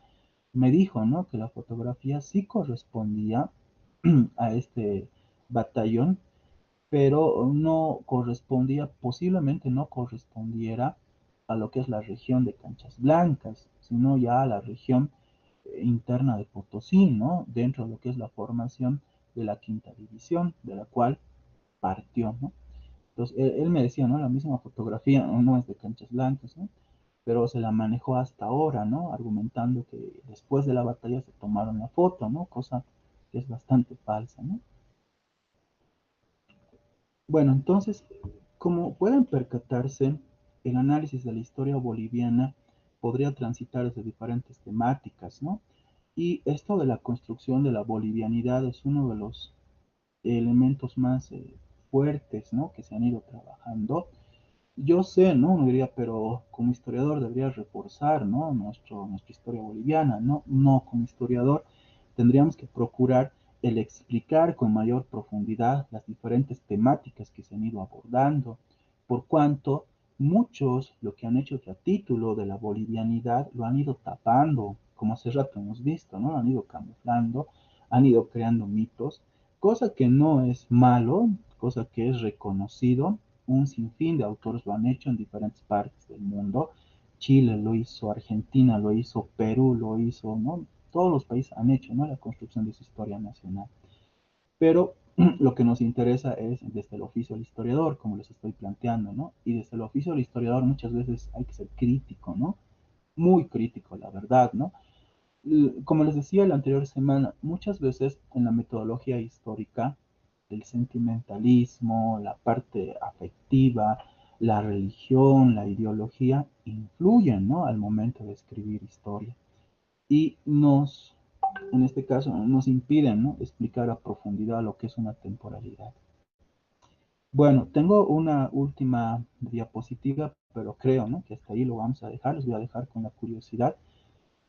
me dijo, ¿no? Que la fotografía sí correspondía a este batallón, pero no correspondía, posiblemente no correspondiera a lo que es la región de Canchas Blancas, sino ya a la región interna de Potosí, ¿no? Dentro de lo que es la formación de la quinta división, de la cual partió, ¿no? Entonces, él me decía, ¿no? La misma fotografía no es de Canchas Blancas, ¿no? Pero se la manejó hasta ahora, ¿no? Argumentando que después de la batalla se tomaron la foto, ¿no? Cosa que es bastante falsa, ¿no? Bueno, entonces, como pueden percatarse, el análisis de la historia boliviana podría transitar desde diferentes temáticas, ¿no? Y esto de la construcción de la bolivianidad es uno de los elementos más fuertes, ¿no? Que se han ido trabajando. Yo sé, ¿no? Uno diría, pero como historiador debería reforzar, ¿no? Nuestra historia boliviana, ¿no? No, como historiador tendríamos que procurar el explicar con mayor profundidad las diferentes temáticas que se han ido abordando, por cuanto muchos lo que han hecho que a título de la bolivianidad lo han ido tapando, como hace rato hemos visto, ¿no? Han ido camuflando, han ido creando mitos, cosa que no es malo, cosa que es reconocido. Un sinfín de autores lo han hecho en diferentes partes del mundo. Chile lo hizo, Argentina lo hizo, Perú lo hizo, ¿no? Todos los países han hecho, ¿no? La construcción de su historia nacional. Pero lo que nos interesa es desde el oficio del historiador, como les estoy planteando, ¿no? Y desde el oficio del historiador muchas veces hay que ser crítico, ¿no? Muy crítico, la verdad, ¿no? Como les decía la anterior semana, muchas veces en la metodología histórica, el sentimentalismo, la parte afectiva, la religión, la ideología, influyen, ¿no? Al momento de escribir historia. Y en este caso, nos impiden, ¿no? Explicar a profundidad lo que es una temporalidad. Bueno, tengo una última diapositiva, pero creo, ¿no? Que hasta ahí lo vamos a dejar. Les voy a dejar con la curiosidad.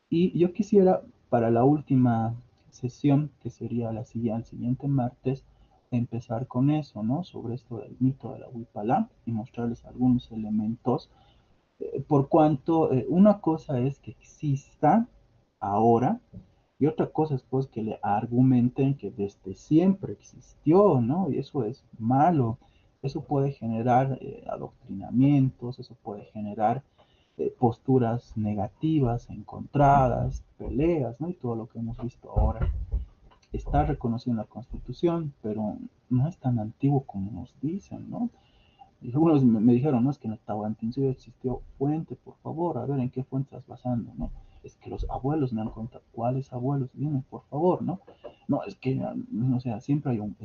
Y yo quisiera, para la última sesión, que sería el siguiente martes, empezar con eso, ¿no? Sobre esto del mito de la Huipala y mostrarles algunos elementos, por cuanto una cosa es que exista ahora y otra cosa es pues que le argumenten que desde siempre existió, ¿no? Y eso es malo. Eso puede generar adoctrinamientos, eso puede generar posturas negativas, encontradas, peleas, ¿no? Y todo lo que hemos visto ahora. Está reconocido en la Constitución, pero no es tan antiguo como nos dicen, ¿no? Y algunos me dijeron, no, es que en el Tahuantinsuyo existió fuente, por favor, a ver en qué fuente estás basando, ¿no? Es que los abuelos me han contado, ¿cuáles abuelos? Dime, por favor, ¿no? No, es que, o sea, siempre hay un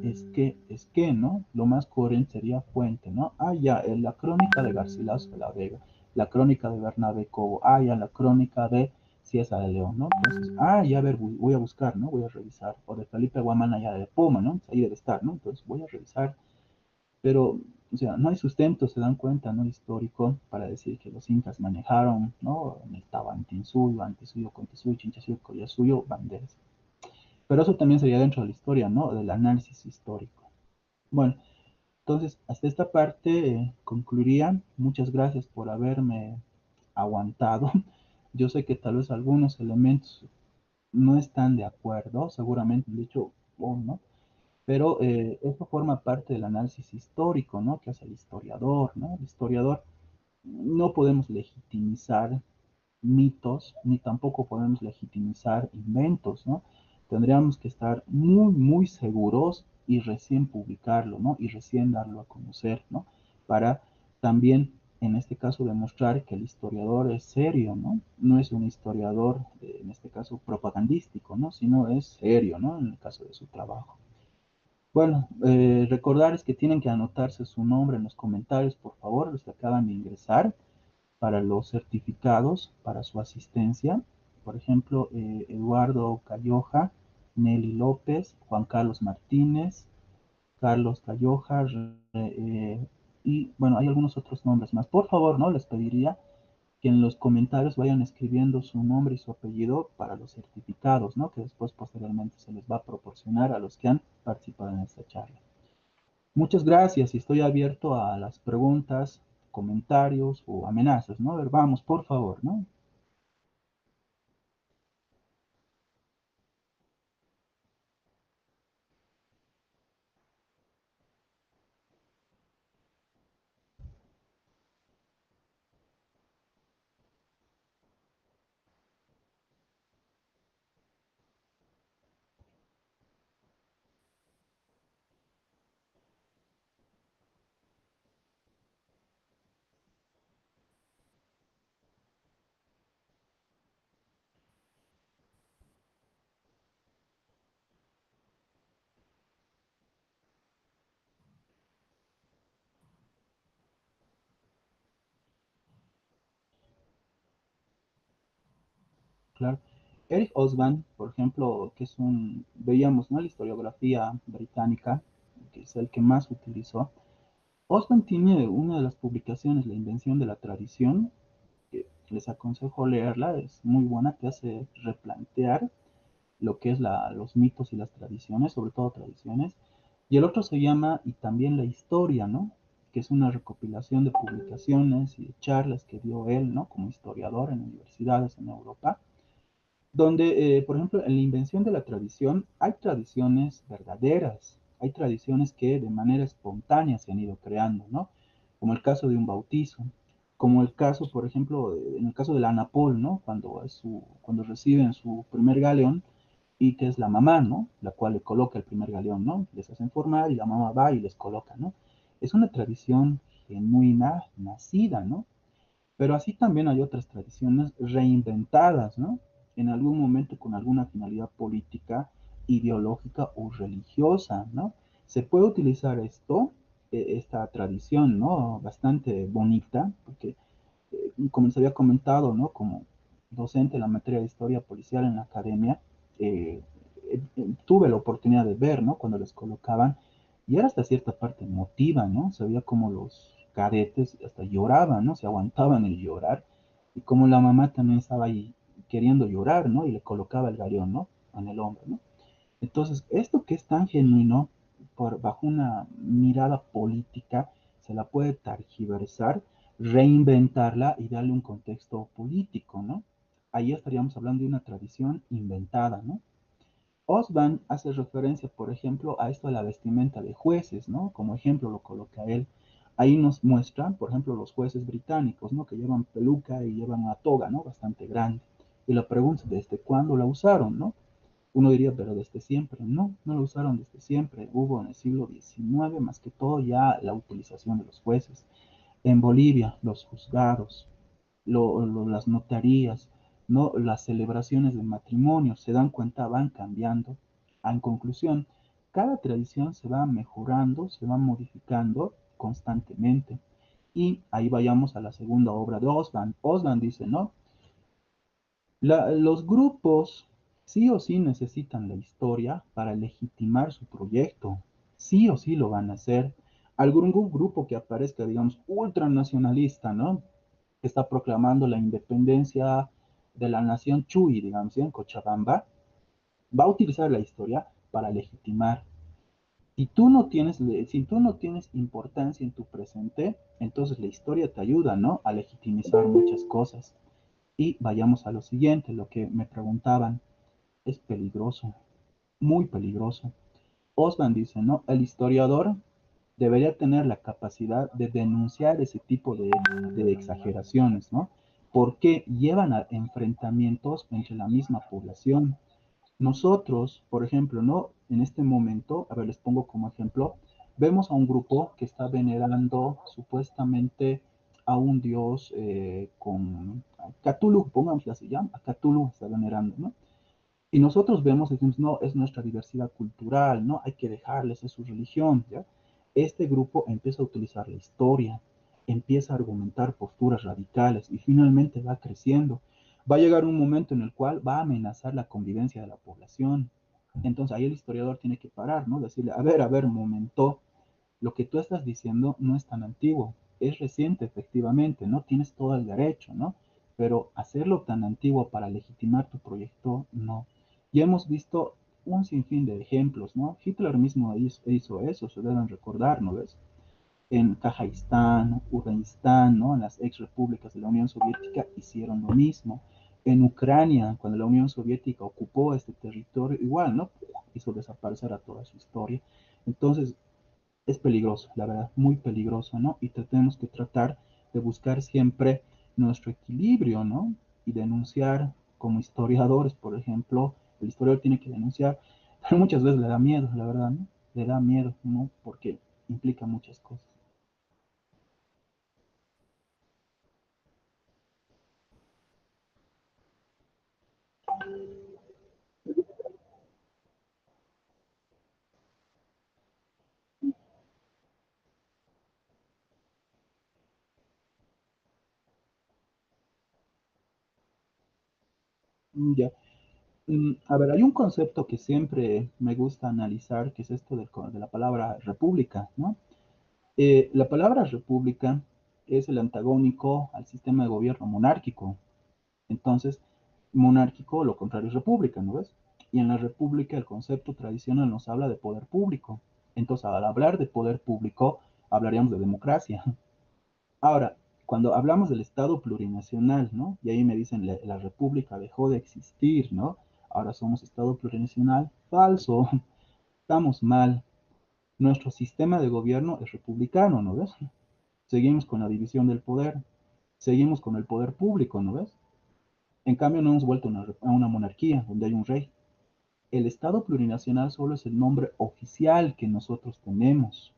es que, ¿no? Lo más coherente sería fuente, ¿no? Ah, ya, la crónica de Garcilaso de la Vega, la crónica de Bernabé Cobo, ah, ya, la crónica de Ciesa de León, ¿no? Entonces, ah, ya, a ver, voy a buscar, ¿no? Voy a revisar, o de Felipe Guamana, ya de Poma, ¿no? Ahí debe estar, ¿no? Entonces, voy a revisar, pero, o sea, no hay sustento, se dan cuenta, ¿no? Histórico para decir que los incas manejaron, ¿no? En el Tahuantinsuyo, Antisuyo, Contisuyo, Chinchasuyo, Collasuyo, banderas. Pero eso también sería dentro de la historia, ¿no? Del análisis histórico. Bueno, entonces, hasta esta parte concluiría. Muchas gracias por haberme aguantado. Yo sé que tal vez algunos elementos no están de acuerdo, seguramente, de hecho, oh, ¿no? Pero eso forma parte del análisis histórico, ¿no? Que hace el historiador, ¿no? El historiador no podemos legitimizar mitos, ni tampoco podemos legitimizar inventos, ¿no? Tendríamos que estar muy, muy seguros y recién publicarlo, ¿no? Y recién darlo a conocer, ¿no? Para también, en este caso, demostrar que el historiador es serio, ¿no? No es un historiador, en este caso, propagandístico, ¿no? Sino es serio, ¿no? En el caso de su trabajo. Bueno, recordarles que tienen que anotarse su nombre en los comentarios, por favor, los que acaban de ingresar, para los certificados, para su asistencia. Por ejemplo, Eduardo Cayoja, Nelly López, Juan Carlos Martínez, Carlos Cayoja, y bueno, hay algunos otros nombres más. Por favor, ¿no? Les pediría que en los comentarios vayan escribiendo su nombre y su apellido para los certificados, ¿no? Que después posteriormente se les va a proporcionar a los que han participado en esta charla. Muchas gracias y estoy abierto a las preguntas comentarios o amenazas, ¿no? A ver, vamos, por favor, ¿no? Claro. Eric Osban, por ejemplo, que es veíamos, ¿no? La historiografía británica, que es el que más utilizó. Osban tiene una de las publicaciones, La invención de la tradición, que les aconsejo leerla, es muy buena, te hace replantear lo que es los mitos y las tradiciones, sobre todo tradiciones. Y el otro se llama Y también la historia, ¿no? Que es una recopilación de publicaciones y de charlas que dio él, ¿no? Como historiador en universidades en Europa, donde, por ejemplo, en la invención de la tradición hay tradiciones verdaderas, hay tradiciones que de manera espontánea se han ido creando, ¿no? Como el caso de un bautizo, como el caso, por ejemplo, en el caso de la Anapol, ¿no? Cuando reciben su primer galeón y que es la mamá, ¿no? La cual le coloca el primer galeón, ¿no? Les hacen formar y la mamá va y les coloca, ¿no? Es una tradición genuina, nacida, ¿no? Pero así también hay otras tradiciones reinventadas, ¿no? En algún momento con alguna finalidad política, ideológica o religiosa, ¿no? Se puede utilizar esta tradición, ¿no? Bastante bonita, porque como les había comentado, ¿no? Como docente en la materia de historia policial en la academia, eh, tuve la oportunidad de ver, ¿no? Cuando les colocaban, y era hasta cierta parte emotiva, ¿no? Se veía como los cadetes hasta lloraban, ¿no? Se aguantaban el llorar, y como la mamá también estaba ahí queriendo llorar, ¿no? Y le colocaba el galeón, ¿no? En el hombro, ¿no? Entonces, esto que es tan genuino, bajo una mirada política, se la puede targiversar, reinventarla y darle un contexto político, ¿no? Ahí estaríamos hablando de una tradición inventada, ¿no? Osban hace referencia, por ejemplo, a esto de la vestimenta de jueces, ¿no? Como ejemplo lo coloca él. Ahí nos muestran, por ejemplo, los jueces británicos, ¿no? Que llevan peluca y llevan una toga, ¿no? Bastante grande. Y la pregunta es, ¿desde cuándo la usaron, no? Uno diría, pero desde siempre. No, no lo usaron desde siempre. Hubo en el siglo XIX, más que todo, ya la utilización de los jueces. En Bolivia, los juzgados, las notarías, no, las celebraciones de matrimonio, se dan cuenta, van cambiando. En conclusión, cada tradición se va mejorando, se va modificando constantemente. Y ahí vayamos a la segunda obra de Osban. Osban dice, ¿no? Los grupos sí o sí necesitan la historia para legitimar su proyecto. Sí o sí lo van a hacer. Algún grupo que aparezca, digamos, ultranacionalista, ¿no? Que está proclamando la independencia de la nación Chuy, digamos, ¿sí? En Cochabamba, va a utilizar la historia para legitimar. Si tú no tienes importancia en tu presente, entonces la historia te ayuda, ¿no? A legitimizar muchas cosas. Y vayamos a lo siguiente, lo que me preguntaban, es peligroso, muy peligroso. Osman dice, ¿no? El historiador debería tener la capacidad de denunciar ese tipo de exageraciones, ¿no? Porque llevan a enfrentamientos entre la misma población. Nosotros, por ejemplo, ¿no? En este momento, a ver, les pongo como ejemplo, vemos a un grupo que está venerando supuestamente a un dios a Cthulhu, pongamos así, ¿ya? A Cthulhu está venerando, ¿no? Y nosotros vemos y decimos, no, es nuestra diversidad cultural, ¿no? Hay que dejarles, es su religión, ¿ya? Este grupo empieza a utilizar la historia, empieza a argumentar posturas radicales y finalmente va creciendo. Va a llegar un momento en el cual va a amenazar la convivencia de la población. Entonces ahí el historiador tiene que parar, ¿no? Decirle, a ver, un momento, lo que tú estás diciendo no es tan antiguo, es reciente efectivamente, ¿no? Tienes todo el derecho, ¿no? Pero hacerlo tan antiguo para legitimar tu proyecto, no. Ya hemos visto un sinfín de ejemplos, ¿no? Hitler mismo hizo eso, se deben recordar, ¿no ves? En Kazajistán, Uzbekistán, ¿no? En las ex repúblicas de la Unión Soviética hicieron lo mismo. En Ucrania, cuando la Unión Soviética ocupó este territorio, igual, ¿no? Hizo desaparecer a toda su historia. Entonces, es peligroso, la verdad, muy peligroso, ¿no? Y tenemos que tratar de buscar siempre nuestro equilibrio, ¿no? Y denunciar como historiadores, por ejemplo, el historiador tiene que denunciar, pero muchas veces le da miedo, la verdad, ¿no? Le da miedo, ¿no? Porque implica muchas cosas. Ya. A ver, hay un concepto que siempre me gusta analizar, que es esto de la palabra república, ¿no? La palabra república es el antagónico al sistema de gobierno monárquico. Entonces, monárquico, lo contrario es república, ¿no ves? Y en la república el concepto tradicional nos habla de poder público. Entonces, al hablar de poder público, hablaríamos de democracia. Ahora, cuando hablamos del Estado plurinacional, ¿no? Y ahí me dicen, la república dejó de existir, ¿no? Ahora somos Estado plurinacional. Falso, estamos mal. Nuestro sistema de gobierno es republicano, ¿no ves? Seguimos con la división del poder, seguimos con el poder público, ¿no ves? En cambio, no hemos vuelto a una monarquía donde hay un rey. El Estado plurinacional solo es el nombre oficial que nosotros tenemos.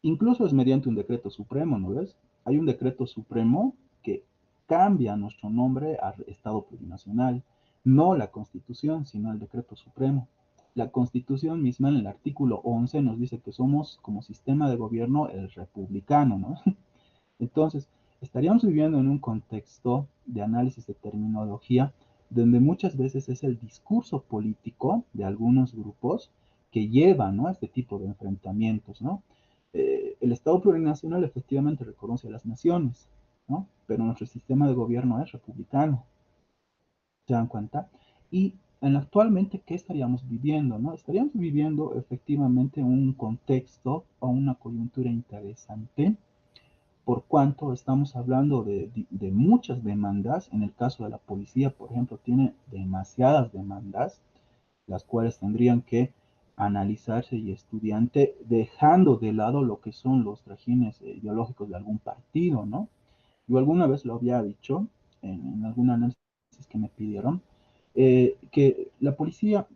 Incluso es mediante un decreto supremo, ¿no ves? Hay un decreto supremo que cambia nuestro nombre a Estado plurinacional. No la Constitución, sino el decreto supremo. La Constitución misma en el artículo 11 nos dice que somos como sistema de gobierno el republicano, ¿no? Entonces, estaríamos viviendo en un contexto de análisis de terminología donde muchas veces es el discurso político de algunos grupos que lleva, ¿no?, a este tipo de enfrentamientos, ¿no? El Estado plurinacional efectivamente reconoce a las naciones, ¿no? Pero nuestro sistema de gobierno es republicano, ¿se dan cuenta? Y actualmente, ¿qué estaríamos viviendo, no? Estaríamos viviendo efectivamente un contexto o una coyuntura interesante por cuanto estamos hablando de muchas demandas. En el caso de la policía, por ejemplo, tiene demasiadas demandas, las cuales tendrían que analizarse y estudiante, dejando de lado lo que son los trajines ideológicos de algún partido, ¿no? Yo alguna vez lo había dicho en algún análisis que me pidieron, que la policía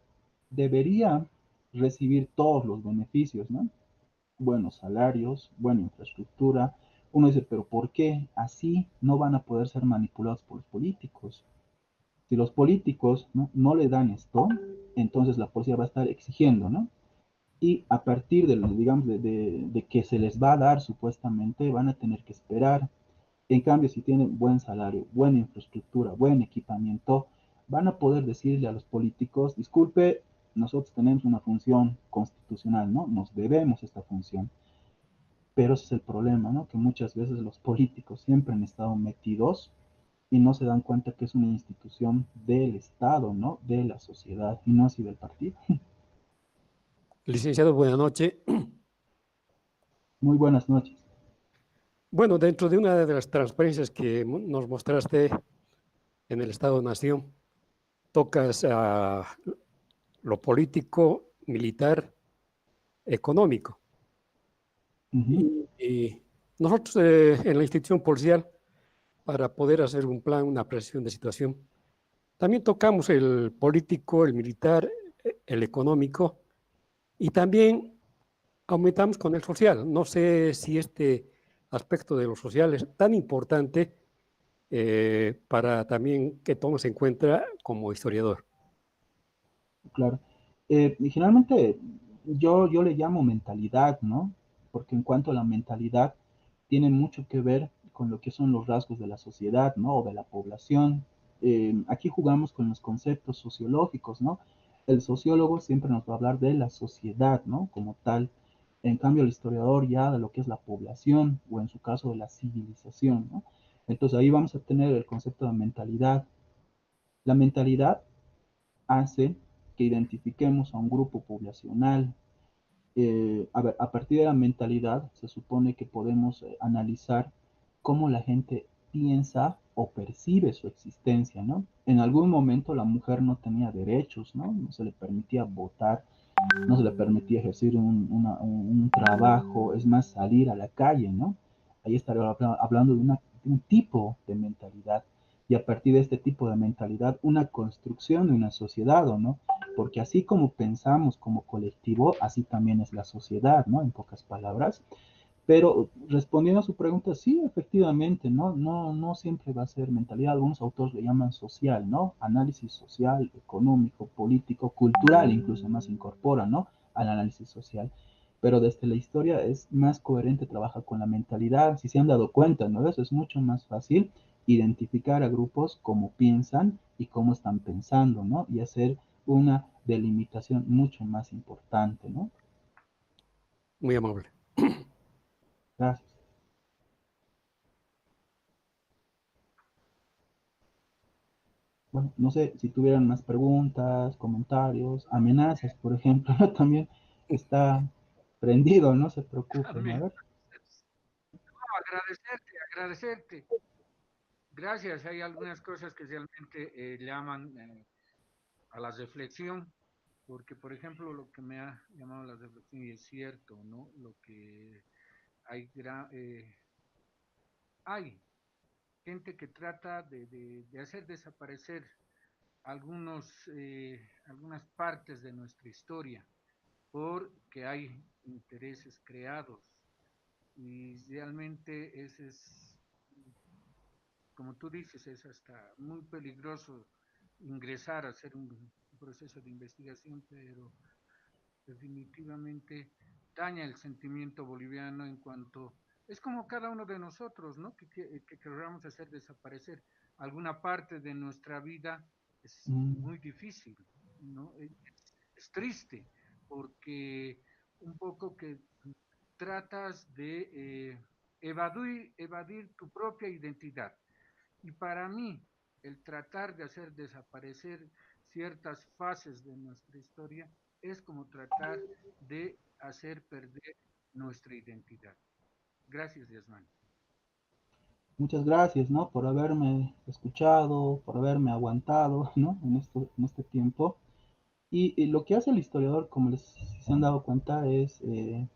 debería recibir todos los beneficios, ¿no? Buenos salarios, buena infraestructura. Uno dice, pero ¿por qué? Así no van a poder ser manipulados por los políticos. Si los políticos no le dan esto, entonces la policía va a estar exigiendo, ¿no? Y a partir de, digamos, de que se les va a dar supuestamente, van a tener que esperar. En cambio, si tienen buen salario, buena infraestructura, buen equipamiento, van a poder decirle a los políticos, disculpe, nosotros tenemos una función constitucional, ¿no? Nos debemos esta función. Pero ese es el problema, ¿no? Que muchas veces los políticos siempre han estado metidos y no se dan cuenta que es una institución del Estado, ¿no? De la sociedad y no así del partido. Licenciado, buenas noches. Muy buenas noches. Bueno, dentro de una de las transparencias que nos mostraste en el Estado-Nación, tocas a lo político, militar, económico. Ujú. Y nosotros en la institución policial, para poder hacer un plan, una apreciación de situación, también tocamos el político, el militar, el económico y también aumentamos con el social. No sé si este aspecto de lo social es tan importante para también que tomes en cuenta como historiador. Claro. Y generalmente yo le llamo mentalidad, ¿no? Porque en cuanto a la mentalidad, tiene mucho que ver con lo que son los rasgos de la sociedad, ¿no? O de la población. Aquí jugamos con los conceptos sociológicos, ¿no? El sociólogo siempre nos va a hablar de la sociedad, ¿no? Como tal. En cambio, el historiador ya de lo que es la población, o en su caso de la civilización, ¿no? Entonces ahí vamos a tener el concepto de mentalidad. La mentalidad hace que identifiquemos a un grupo poblacional, A ver, a partir de la mentalidad se supone que podemos analizar cómo la gente piensa o percibe su existencia, ¿no? En algún momento la mujer no tenía derechos, ¿no? No se le permitía votar, no se le permitía ejercer un trabajo, es más, salir a la calle, ¿no? Ahí estaría hablando de, de un tipo de mentalidad y a partir de este tipo de mentalidad una construcción de una sociedad, ¿o no? Porque así como pensamos como colectivo, así también es la sociedad, ¿no? En pocas palabras. Pero respondiendo a su pregunta, sí, efectivamente, ¿no? No siempre va a ser mentalidad. Algunos autores le llaman social, ¿no? Análisis social, económico, político, cultural, incluso más incorpora, ¿no? Al análisis social. Pero desde la historia es más coherente trabajar con la mentalidad. Si se han dado cuenta, ¿no? Eso es mucho más fácil identificar a grupos cómo piensan y cómo están pensando, ¿no? Y hacer una delimitación mucho más importante, ¿no? Muy amable. Gracias. Bueno, no sé si tuvieran más preguntas, comentarios, amenazas, por ejemplo, también está prendido, no se preocupen, a Amén. ver. No, agradecerte. Gracias. Hay algunas cosas que realmente llaman a la reflexión, porque, por ejemplo, lo que me ha llamado a la reflexión, y es cierto, ¿no? Lo que hay, hay gente que trata de hacer desaparecer algunas partes de nuestra historia, porque hay intereses creados. Y realmente ese es, como tú dices, es hasta muy peligroso ingresar a hacer un proceso de investigación, pero definitivamente daña el sentimiento boliviano en cuanto, es como cada uno de nosotros, ¿no? Que queramos hacer desaparecer alguna parte de nuestra vida, es Mm, muy difícil, ¿no? Es triste, porque un poco que tratas de evadir tu propia identidad. Y para mí, el tratar de hacer desaparecer ciertas fases de nuestra historia es como tratar de hacer perder nuestra identidad. Gracias, Yasmán. muchas gracias, ¿no? Por haberme escuchado, por haberme aguantado, ¿no? En este tiempo. Y lo que hace el historiador, como les si se han dado cuenta, es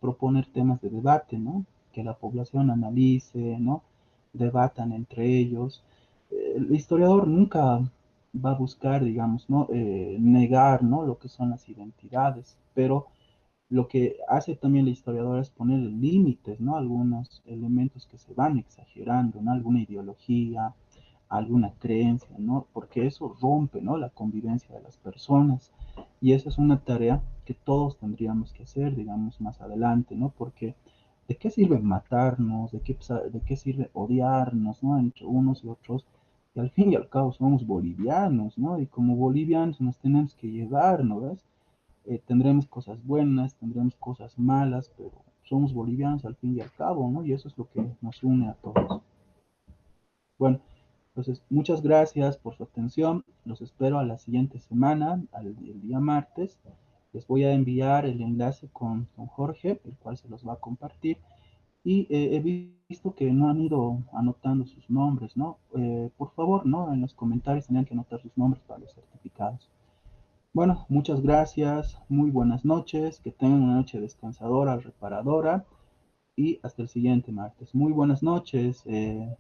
proponer temas de debate, ¿no? Que la población analice, ¿no? Debatan entre ellos. El historiador nunca va a buscar, digamos, ¿no? Negar, ¿no? Lo que son las identidades, pero lo que hace también el historiador es poner límites, ¿no? Algunos elementos que se van exagerando, ¿no? Alguna ideología, alguna creencia, ¿no? Porque eso rompe, ¿no? La convivencia de las personas. Y esa es una tarea que todos tendríamos que hacer, digamos, más adelante, ¿no? Porque ¿de qué sirve matarnos? De qué sirve odiarnos, ¿no? Entre unos y otros. Y al fin y al cabo somos bolivianos, ¿no? Y como bolivianos nos tenemos que llevar, ¿no ves? Tendremos cosas buenas, tendremos cosas malas, pero somos bolivianos al fin y al cabo, ¿no? Y eso es lo que nos une a todos. Bueno, entonces muchas gracias por su atención. Los espero a la siguiente semana, el día martes. Les voy a enviar el enlace con Jorge, el cual se los va a compartir. Y he visto que no han ido anotando sus nombres, ¿no? Por favor, ¿no? En los comentarios tenían que anotar sus nombres para los certificados. Bueno, muchas gracias, muy buenas noches, que tengan una noche descansadora, reparadora y hasta el siguiente martes. Muy buenas noches,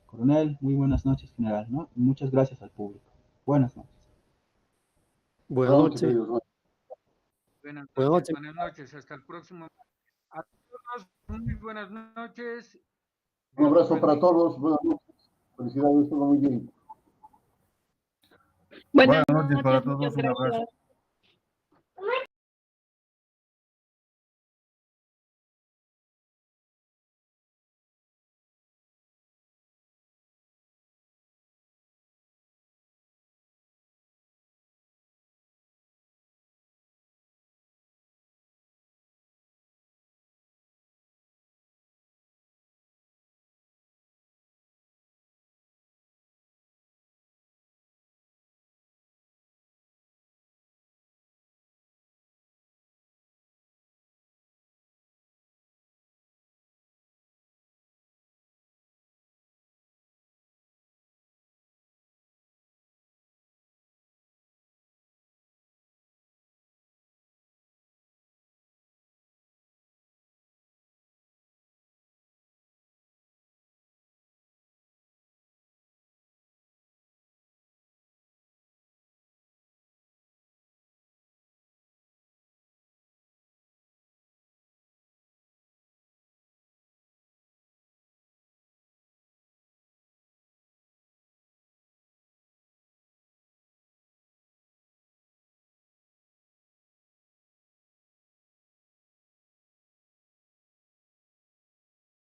coronel, muy buenas noches, general, ¿no? Y muchas gracias al público. Buenas noches. Buenas Buenas noches, noches. queridos. Buenas noches. Buenas noches, hasta el próximo. A todos, muy buenas noches. Un Dios los abrazo para bendiga. todos. Buenas noches. Felicidades, todo muy bien. Buenas Buenas noches para noches, todos. muchas Un abrazo. gracias.